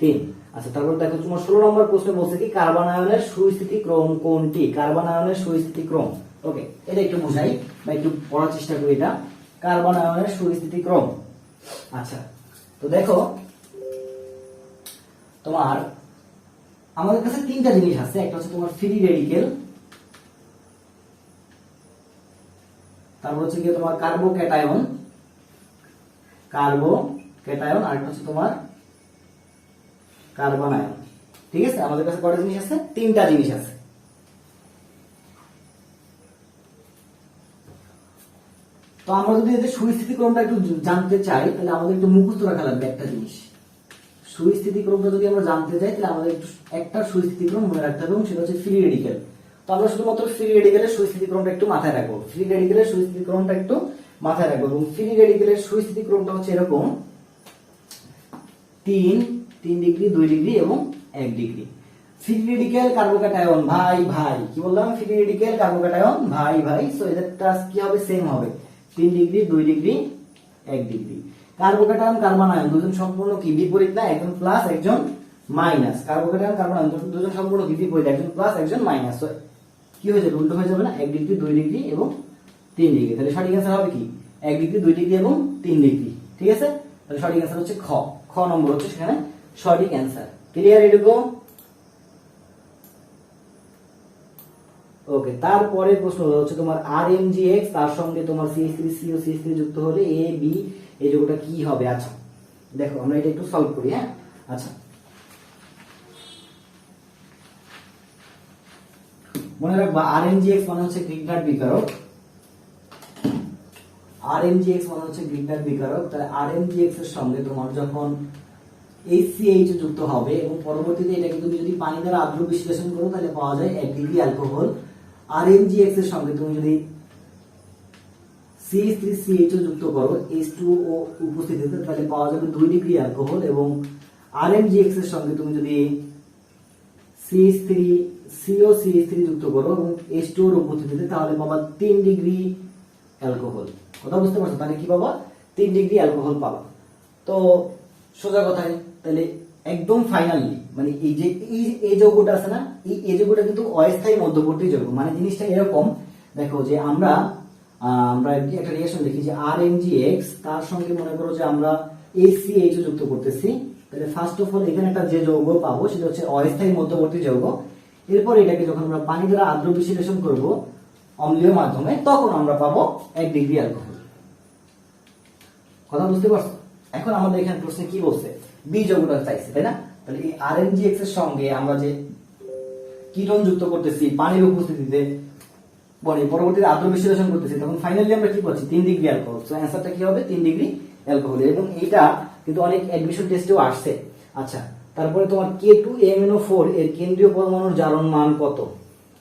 3। আচ্ছা, তারপর দেখো তোমার 16 নম্বর প্রশ্নে বলছে কি, কার্বন আয়নের সুস্থিতি ক্রম কোনটি? কার্বন আয়নের সুস্থিতি ক্রম, ওকে, এটা একটু বুঝাই বা একটু পড়ার চেষ্টা করি। এটা কার্বন আয়নের সুস্থিতি ক্রম। আচ্ছা, তো দেখো তোমার আমাদের কাছে 3টা জিনিস আছে, একটা হচ্ছে তোমার ফ্রি রেডিকেল, তারপর হচ্ছে কি তোমার কার্বোক্যাটায়ন, আর একটা হচ্ছে তোমার কার্বন আয়ন। ঠিক আছে, আমাদের কাছে কয়টা জিনিস আছে, 3টা জিনিস আছে। তো আমরা যদি এদের সুস্থিতিক্রমটা একটু জানতে চাই, তাহলে আমাদের একটু মুখস্থ রাখা লাগবে একটা জিনিস। সুস্থিতিক্রমটা যদি আমরা জানতে চাই, তাহলে আমাদের একটু একটা সুস্থিতিক্রম মনে রাখতে হবে, এবং সেটা হচ্ছে ফ্রি রেডিকেল। তো আমরা শুধুমাত্র ফ্রি রেডিকেলের সুস্থিতিক্রমটা একটু মাথায় রাখবো, ফ্রি রেডিকেলের সুস্থিতিক্রমটা একটু মাথায় রাখবো। এবং ফ্রি রেডিকেলের সুস্থিতিক্রমটা হচ্ছে এরকম, 3 ডিগ্রি, 2 ডিগ্রি এবং 1 ডিগ্রি। ফ্রি রেডিকেল কার্বোক্যাটায়ন, ভাই কি বললাম, ফ্রি রেডিকেল কার্বোক্যাটায়ন ভাই। সো এদেরটা কি হবে, সেম হবে, 3 degree, 2 degree, 1 degree. Carbocation carbon ion দুজন সম্পূর্ণ কি বিপরীত না, একজন প্লাস একজন মাইনাস। কার্বোক্যাটায়ন কার্বন আয়ন দুজন সম্পূর্ণ কি বিপরীত, একজন প্লাস একজন মাইনাস। সো কি হয়ে যাবে, উল্টো হয়ে যাবে না, 1 ডিগ্রি, 2 ডিগ্রি এবং 3 ডিগ্রি। তাহলে সঠিক অ্যান্সার হবে কি, 1 ডিগ্রি, 2 ডিগ্রি এবং 3 ডিগ্রি। ঠিক আছে, তাহলে সঠিক অ্যান্সার হচ্ছে খ নম্বর হচ্ছে সেখানে সঠিক অ্যান্সার। ক্লিয়ার এটুকু? ওকে, তারপরে প্রশ্ন হচ্ছে তোমার RMGX, তার সঙ্গে তোমার CH3CO যুক্ত হলে AB এই যৌগটা কি হবে? আচ্ছা দেখো, আমরা এটা একটু সলভ করি। হ্যাঁ, আচ্ছা মনে রাখবা, RMGX মানে হচ্ছে গ্রিগনার বিকারক, তাহলে RMGX এর সঙ্গে তোমার যখন HCH যুক্ত হবে এবং পরবর্তীতে এটাকে তুমি যদি পানি দ্বারা আদ্র বিশ্লেষণ করো, তাহলে পাওয়া যায় 1 ডিগ্রি অ্যালকোহল। RMGX এর সঙ্গে তুমি যদি CH3CHO যুক্ত করো H2O উপস্থিতিতে, তাহলে পাওয়া যাবে 2 ডিগ্রি অ্যালকোহল। এবং RMGX এর সঙ্গে তুমি যদি CH3 যুক্ত করো এবং H2O এর উপস্থিতিতে, তাহলে পাবা 3 ডিগ্রি অ্যালকোহল। কথা বুঝতে পারছো? তাহলে কি পাবা, 3 ডিগ্রি অ্যালকোহল পাবা। তো সোজা কথায় তাহলে একদম ফাইনালি মানে এই যে এই যৌগটা আছে না, এই যৌগটা কিন্তু অস্থায়ী মধ্যবর্তী যৌগ। মানে জিনিসটা এরকম, দেখো যে আমরা একটা রিঅ্যাকশন দেখি যে RMGX তার সঙ্গে মনে করো যে আমরা HCH যুক্ত করতেছি, তাহলে ফার্স্ট অফ অল এখানে একটা যে যৌগ পাবো সেটা হচ্ছে অস্থায়ী মধ্যবর্তী যৌগ। এরপর এটাকে যখন আমরা পানি দ্বারা আর্দ্র বিশ্লেষণ করব অম্লীয় মাধ্যমে, তখন আমরা পাবো 1 ডিগ্রি অ্যালকোহল। কথা বুঝতে পারছো? এখন আমাদের এখানে প্রশ্নে কি বলছে, বি যৌগটা চাইছে, তাই না? তাহলে এই RnGX এর সঙ্গে আমরা যে কিটোন যুক্ত করতেছি পানির উপস্থিতিতে, পরবর্তীতে আর্দ্র বিশ্লেষণ করতেছি, তখন ফাইনালি আমরা কি পাচ্ছি, 3 ডিগ্রি অ্যালকোহল। সো অ্যানসারটা কি হবে, 3 ডিগ্রি অ্যালকোহল। এবং এটা কিন্তু অনেক অ্যাডমিশন টেস্টেও আসছে। আচ্ছা, তারপরে তোমার K2MnO4 এর কেন্দ্রীয় পরমাণুর জারণ মান কত?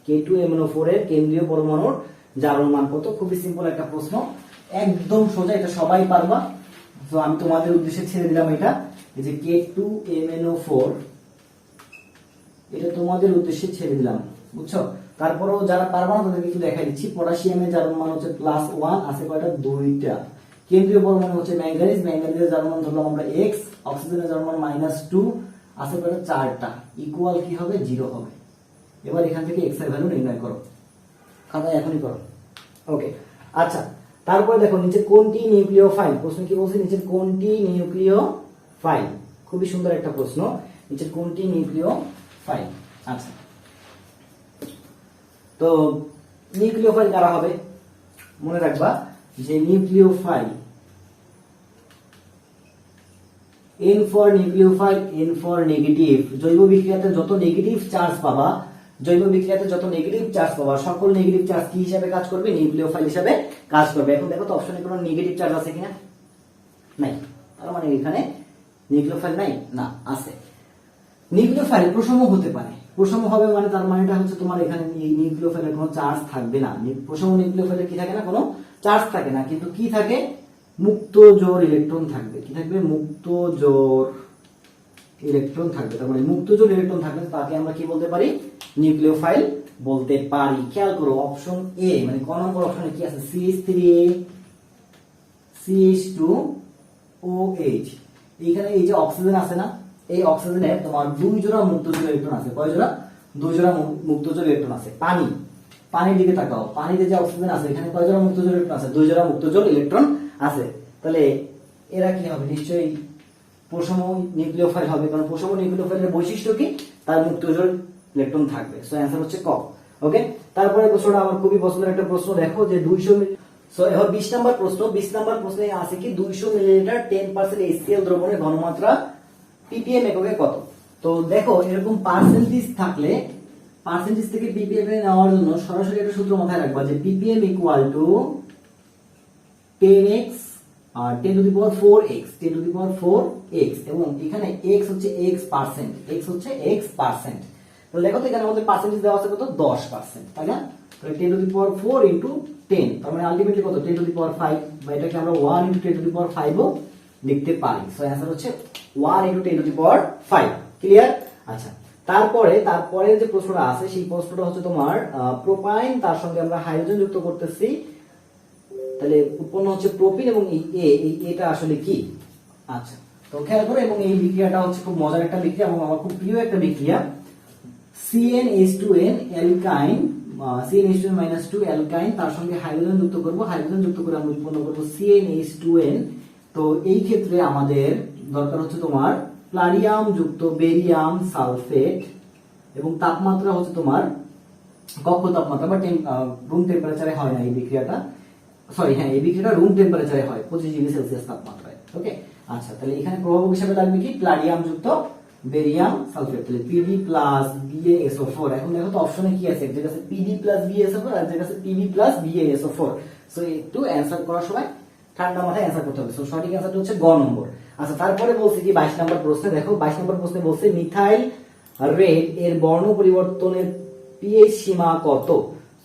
K2MnO4 এর কেন্দ্রীয় পরমাণুর জারণ মান কত? খুবই সিম্পল একটা প্রশ্ন, একদম সোজা, এটা সবাই পারবা। তো আমি তোমাদের উদ্দেশ্যে ছেড়ে দিলাম এটা, এই যে K2MnO4, এটা তোমাদের উদ্দেশ্যে ছেড়ে দিলাম, বুঝছো? তারপরেও যারা পারবা না তাদেরকে একটু দেখাই দিচ্ছি। পটাশিয়ামের জারণ মান হচ্ছে +1, আছে কয়টা, 2টা। কেন্দ্রীয় পরমাণু হচ্ছে ম্যাঙ্গানিজ, ম্যাঙ্গানিজের জারণ মান ধরলাম আমরা x, অক্সিজেনের জারণ মান -2, আছে কয়টা, 4টা, ইকুয়াল কি হবে, 0 হবে। এবার এখান থেকে x এর ভ্যালু নির্ণয় করো, খাতায় এখনই করো। ওকে, আচ্ছা, তারপরে দেখো নিচে কোনটি নিউক্লিওফাইল, প্রশ্ন কি বলছে, নিচে কোনটি নিউক্লিওফাইল? খুবই সুন্দর একটা প্রশ্ন, নিচে কোনটি নিউক্লিওফাইল। আচ্ছা, তো নিউক্লিওফাইল কারা হবে? মনে রাখবা যে nucleophile, N for nucleophile, N for negative. জৈব বিক্রিয়াতে যত নেগেটিভ চার্জ পাবা, সকল নেগেটিভ চার্জ কি হিসাবে কাজ করবে, নিউক্লিওফাইল হিসাবে কাজ করবে। এখন দেখো তো অপশনে কোনো নেগেটিভ চার্জ আছে কিনা, নাই, তার মানে এখানে নিউক্লিওফাইল নাই, না আছে। নিউক্লিওফাইল প্রশম হতে পারে, প্রশম হবে মানে তার মানেটা হচ্ছে তোমার এখানে নিউক্লিওফাইলের কোনো চার্জ থাকবে না। প্রশম নিউক্লিওফাইলের কি থাকে না, কোনো চার্জ থাকে না, কিন্তু কি থাকে, মুক্ত জোড় ইলেকট্রন থাকবে। কি থাকবে, মুক্ত জোড় ইলেকট্রন থাকবে। তার মানে মুক্ত জোড় ইলেকট্রন থাকলে তাকে আমরা কি বলতে পারি, নিউক্লিওফাইল বলতে পারি। খেয়াল করো অপশন এ, মানে ক নম্বর অপশনে কি আছে, CH3 CH2OH। এইখানে এই যে অক্সিজেন আছে না, এই অক্সিজেনের তোমার 2 জোড়া মুক্ত জোড় ইলেকট্রন আছে। কয় জোড়া, 2 জোড়া মুক্ত জোড় ইলেকট্রন আছে। পানির দিকে তাকাও, পানিতে যে অক্সিজেন আছে এখানে কয় জোড়া মুক্ত জোড় ইলেকট্রন আছে, 2 জোড়া মুক্ত জোড় ইলেকট্রন আছে। তাহলে এরা কি হবে, নিশ্চয়ই প্রশম নিউক্লিওফাইল হবে, কারণ প্রশম নিউক্লিওফাইলের বৈশিষ্ট্য কি, তার মুক্ত জোড় ইলেকট্রন থাকবে। সো অ্যানসার হচ্ছে ক। ওকে, তারপরে প্রশ্নটা আমার খুবই পছন্দের একটা প্রশ্ন, দেখো যে 200 মিলি। সো এবার 20 নাম্বার প্রশ্ন, 20 নাম্বার প্রশ্নে আছে কি, 200 মিলিলিটার 10% HCl দ্রবণের ঘনমাত্রা ppm এককে কত? তো দেখো এরকম পার্সেন্টেজ থাকলে, পার্সেন্টেজ থেকে ppm এ নেওয়ার জন্য সরাসরি একটা সূত্র মাথায় রাখবা যে ppm equal to 10x 10 to the power 4x, 10 to the power 4x, এবং এখানে x হচ্ছে x পার্সেন্ট। তাহলে দেখো তো এখানে আমাদের পার্সেন্টেজ দেওয়া আছে কত, 10%, তাই না? তাহলে 10 টু দি পাওয়ার 4 ইনটু 10, তার মানে আলটিমেটলি কত, 10 টু দি পাওয়ার 5, বা এটাকে আমরা 1 ইনটু 10 টু দি পাওয়ার 5 ও লিখতে পারি। সো অ্যানসার হচ্ছে 1 into 10 to the power 5। Clear? আচ্ছা, তারপরে যে প্রশ্নটা আছে সেই প্রশ্নটা হচ্ছে তোমার প্রোপাইন, তার সঙ্গে আমরা হাইড্রোজেন যুক্ত করতেছি, তাহলে উৎপন্ন হচ্ছে প্রোপিন, এবং এই এটা আসলে কি? আচ্ছা, তো খেয়াল করো, এবং এই বিক্রিয়াটা হচ্ছে খুব মজার একটা বিক্রিয়া এবং আমার খুব প্রিয় একটা বিক্রিয়া। CnH2n অ্যালকাইন, CnH2n-2 অ্যালকাইন, তার সঙ্গে হাইড্রোজেন যুক্ত করব, হাইড্রোজেন যুক্ত করে আমরা উৎপন্ন করব CnH2n। তো এই ক্ষেত্রে আমাদের দরকার হচ্ছে তোমার প্লারিয়াম যুক্ত বেরিয়াম সালফেট, এবং তাপমাত্রা হচ্ছে তোমার কক্ষ তাপমাত্রা বা রুম টেম্পারেচারে হয় না এই বিক্রিয়াটা, সরি হ্যাঁ, এই বিক্রিয়াটা রুম টেম্পারেচারে হয় 25 ডিগ্রি সেলসিয়াস তাপমাত্রায়। ওকে, আচ্ছা, তাহলে এখানে প্রভাবক হিসেবে লাগবে কি, প্লারিয়াম যুক্ত বেরিয়াম সালফেট, তাহলে Pb প্লাস BaSO4। এখন দেখো তো অপশনে কি আছে, একটা আছে Pb প্লাস BaSO4 আর একটা আছে Pb প্লাস BaSO4। সো একটু অ্যানসার করার সময় ঠান্ডা মাথায় অ্যানসার করতে হবে। সো সঠিক অ্যানসারটা হচ্ছে গ নম্বর। আচ্ছা, তারপরে বলছে কি 22 নম্বর প্রশ্নে, দেখো 22 নম্বর প্রশ্নে বলছে মিথাইল রেড এর বর্ণ পরিবর্তনের pH সীমা কত?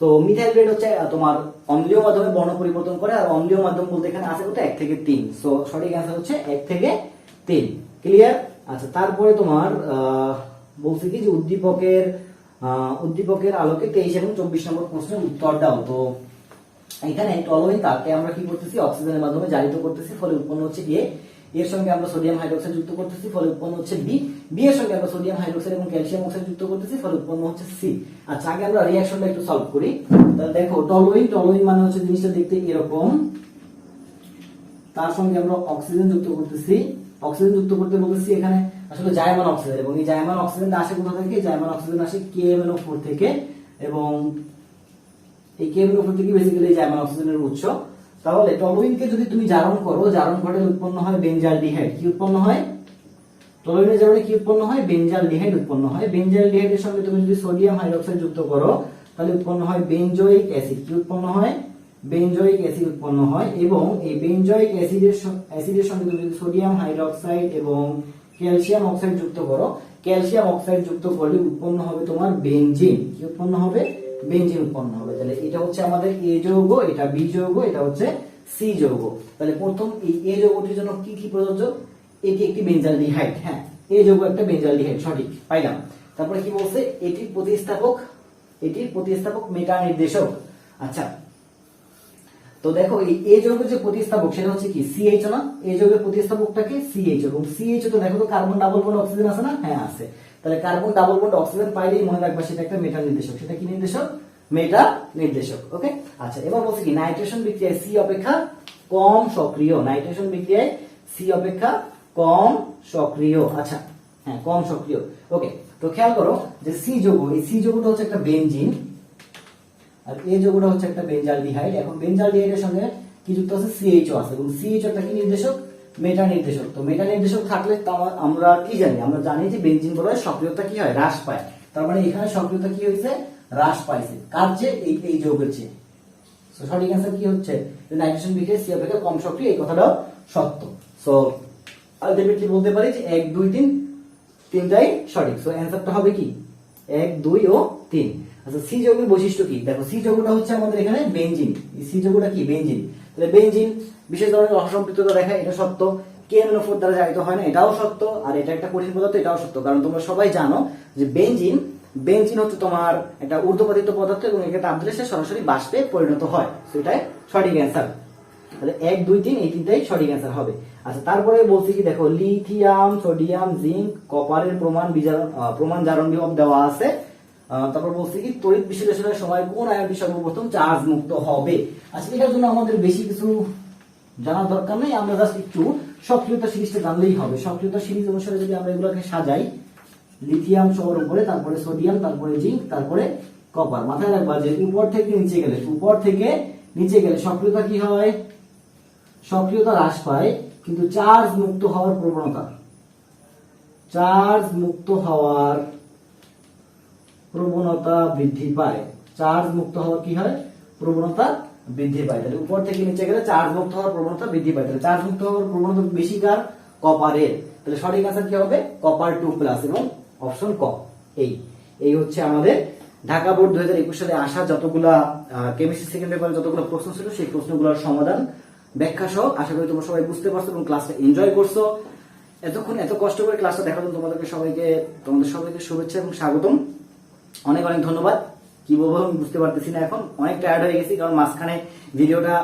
তো মিথাইল রেড হচ্ছে তোমার অম্লীয় মাধ্যমে বর্ণ পরিবর্তন করে, আর অম্লীয় মাধ্যম বলতে এখানে আছে কত, 1 থেকে 3। সো সঠিক অ্যানসার হচ্ছে 1 থেকে 3। ক্লিয়ার? আচ্ছা, তারপরে তোমার বলছে কি যে উদ্দীপকের আলোকে 23 এবং 24 নম্বর প্রশ্নের উত্তর দাও। তো এখানে টলোইন তাপকে আমরা কি করতেছি, অক্সিজেনের মাধ্যমে জারিত করতেছি, ফলে উৎপন্ন হচ্ছে A, এর সঙ্গে আমরা সোডিয়াম হাইড্রোক্সাইড যুক্ত করতেছি, ফলে উৎপন্ন হচ্ছে B, এর সঙ্গে আমরা সোডিয়াম হাইড্রোক্সাইড এবং ক্যালসিয়াম অক্সাইড যুক্ত করতেছি, ফলে উৎপন্ন হচ্ছে C। আচ্ছা, আগে আমরা রিঅ্যাকশনটা একটু সলভ করি। তাহলে দেখো টলোইন মানে হচ্ছে জিনিসটা দেখতে এরকম, তার সঙ্গে আমরা অক্সিজেন যুক্ত করতেছি, অক্সিজেন যুক্ত করতে বলতেছি এখানে আসলে জায়মান অক্সিজেন, এবং এই জায়মান অক্সিজেন আসে কোথা থেকে? জায়মান অক্সিজেন আসে KMnO4 থেকে, এবং এই KMnO4 থেকে বেসিক্যালি জায়মান অক্সিজেনের উৎস। তাহলে টলুইনকে যদি তুমি জারণ করো, জারণ ঘটে উৎপন্ন হয় বেনজালডিহাইড। কি উৎপন্ন হয়? টলুইনের জারণে কি উৎপন্ন হয়? বেনজালডিহাইড উৎপন্ন হয়। বেনজালডিহাইডের সঙ্গে তুমি যদি সোডিয়াম হাইড্রোক্সাইড যুক্ত করো তাহলে উৎপন্ন হয় বেনজোইক অ্যাসিড। কি উৎপন্ন হয়? বেনজোইক অ্যাসিড উৎপন্ন হয়। এবং এই বেনজোইক অ্যাসিডের সঙ্গে তুমি যদি সোডিয়াম হাইড্রোক্সাইড এবং ক্যালসিয়াম অক্সাইড যুক্ত করো, ক্যালসিয়াম অক্সাইড যুক্ত করলে উৎপন্ন হবে তোমার বেনজিন। কি উৎপন্ন হবে? বেনজিন উৎপন্ন হবে। তাহলে এটা হচ্ছে আমাদের A যৌগ, এটা B যৌগ, এটা হচ্ছে C যৌগ। তাহলে প্রথম এই A যৌগটির জন্য কি কি প্রযোজ্য? এটি একটি বেনজালডিহাইড। হ্যাঁ, A যৌগ একটা বেনজালডিহাইড, সঠিক পাইলাম। তারপরে কি বলছে? এটির প্রতিস্থাপক মেটা নির্দেশক। আচ্ছা, তো দেখো এই A যৌগের যে প্রতিস্থাপক সেটা হচ্ছে কি? CH না? A যৌগের প্রতিস্থাপকটাকে CH, এবং CH তো দেখো তো কার্বন ডাবল বন্ড অক্সিজেন আছে না? হ্যাঁ আছে। তাহলে কার্বন ডাবল বন্ড অক্সিজেন পাইলেই মনে রাখবা সেটা একটা মেটা নির্দেশক। সেটা কি নির্দেশক? মেটা নির্দেশক। ওকে, আচ্ছা, এবার বলছি কি নাইট্রেশন বিক্রিয়ায় C অপেক্ষা কম সক্রিয়। নাইট্রেশন বিক্রিয়ায় C অপেক্ষা কম সক্রিয়। আচ্ছা, হ্যাঁ, কম সক্রিয়। ওকে, তো খেয়াল করো যে C যৌগ, এই C যৌগটা হচ্ছে একটা বেনজিন, আর A যৌগটা হচ্ছে একটা বেনজালডিহাইড। এখন বেনজালডিহাইডের সঙ্গে কি যুক্ত আছে? CHO আছে, এবং CHO টা কি নির্দেশক? মেটা নির্দেশক। তো মেটা নির্দেশক থাকলে আমরা কি জানি? আমরা জানি যে বেনজিন বলয় সক্রিয়তা কি হয়? হ্রাস পায়। তার মানে এখানে সক্রিয়তা কি হয়েছে? হ্রাস পাইছে। কার চেয়ে? এই যৌগের চেয়ে। সো সঠিক অ্যান্সার কি হচ্ছে? যে নাইট্রেশন বিক্রিয়ায় C অপেক্ষা কম সক্রিয়, এই কথাটাও সত্য। সো আলটিমেটলি বলতে পারি যে 1 2 3 তিনটাই সঠিক। সো অ্যান্সারটা হবে কি? 1 2 ও 3। আচ্ছা, C যৌগের বৈশিষ্ট্য কি? দেখো C যৌগটা হচ্ছে আমাদের এখানে বেনজিন। এই C যৌগটা কি? বেনজিন। তাহলে বেনজিন বিশেষ ধরনের অসম্পৃক্ততা দেখায়, এটা সত্য। KMnO4 দ্বারা জারিত হয় না, এটাও সত্য। আর এটা একটা কঠিন পদার্থ, এটাও সত্য। কারণ তোমরা সবাই জানো যে বেনজিন হচ্ছে তোমার একটা ঊর্ধ্বপাতিত পদার্থ, এবং একে তাপ দিলে সে সরাসরি বাষ্পে পরিণত হয়। তো এটাই সঠিক অ্যান্সার। তাহলে 1 2 3 এই তিনটাই সঠিক অ্যান্সার হবে। আচ্ছা, তারপরে বলছি কি দেখো, লিথিয়াম, সোডিয়াম, জিঙ্ক, কপারের প্রমাণ জারণ বিভব দেওয়া আছে। তারপর বলছি কি তড়িৎ বিশ্লেষণের সময় কোন আয়নটি সর্বপ্রথম চার্জ মুক্ত হবে। আচ্ছা, এটার জন্য আমাদের বেশি কিছু জানার দরকার নেই, আমরা জাস্ট একটু সক্রিয়তা সিরিজটা জানলেই হবে। সক্রিয়তা সিরিজ অনুসারে যদি আমরা এগুলোকে সাজাই, লিথিয়াম সবার উপরে, তারপরে সোডিয়াম, তারপরে জিঙ্ক, তারপরে কপার। মাথায় রাখবা যে উপর থেকে নিচে গেলে সক্রিয়তা কি হয়? সক্রিয়তা হ্রাস পায়, কিন্তু চার্জ মুক্ত হওয়ার প্রবণতা বৃদ্ধি পায়। চার্জ মুক্ত হওয়ার কি হয়? প্রবণতা বৃদ্ধি পায়। তাহলে উপর থেকে নিচে গেলে চার্জ মুক্ত হওয়ার প্রবণতা বৃদ্ধি পায়। তাহলে চার্জ মুক্ত হওয়ার প্রবণতা বেশি কার? কপারের। তাহলে সঠিক আনসার কি হবে? কপার 2+, এবং অপশন ক। এই হচ্ছে আমাদের ঢাকা বোর্ড 2021 সালে আসা যতগুলা কেমিস্ট্রি সেকেন্ড পেপারে যতগুলো প্রশ্ন ছিল সেই প্রশ্নগুলোর সমাধান ব্যাখ্যা সহ। আশা করি তোমরা সবাই বুঝতে পারছো এবং ক্লাসটা এনজয় করছো। এতক্ষণ এত কষ্ট করে ক্লাসটা দেখার জন্য তোমাদের সবাইকে শুভেচ্ছা এবং স্বাগতম। অনেক অনেক ধন্যবাদ। কি বলবো আমি বুঝতে পারতেছি না, এখন অনেক টায়ার্ড হয়ে গেছি, কারণ মাঝখানে ভিডিওটা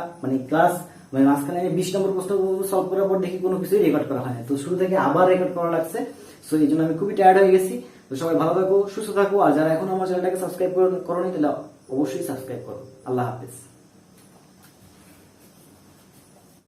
মাঝখানে 20 নম্বর প্রশ্ন সলভ করার পর দেখি কোনো কিছুই রেকর্ড করা হয় না। তো শুরু থেকে আবার রেকর্ড করা লাগছে। সো এই জন্য আমি খুবই টায়ার্ড হয়ে গেছি। তো সবাই ভালো থাকো, সুস্থ থাকো, আর যারা এখন আমার চ্যানেলটাকে সাবস্ক্রাইব করোনি তাহলে অবশ্যই সাবস্ক্রাইব করো। আল্লাহ হাফেজ।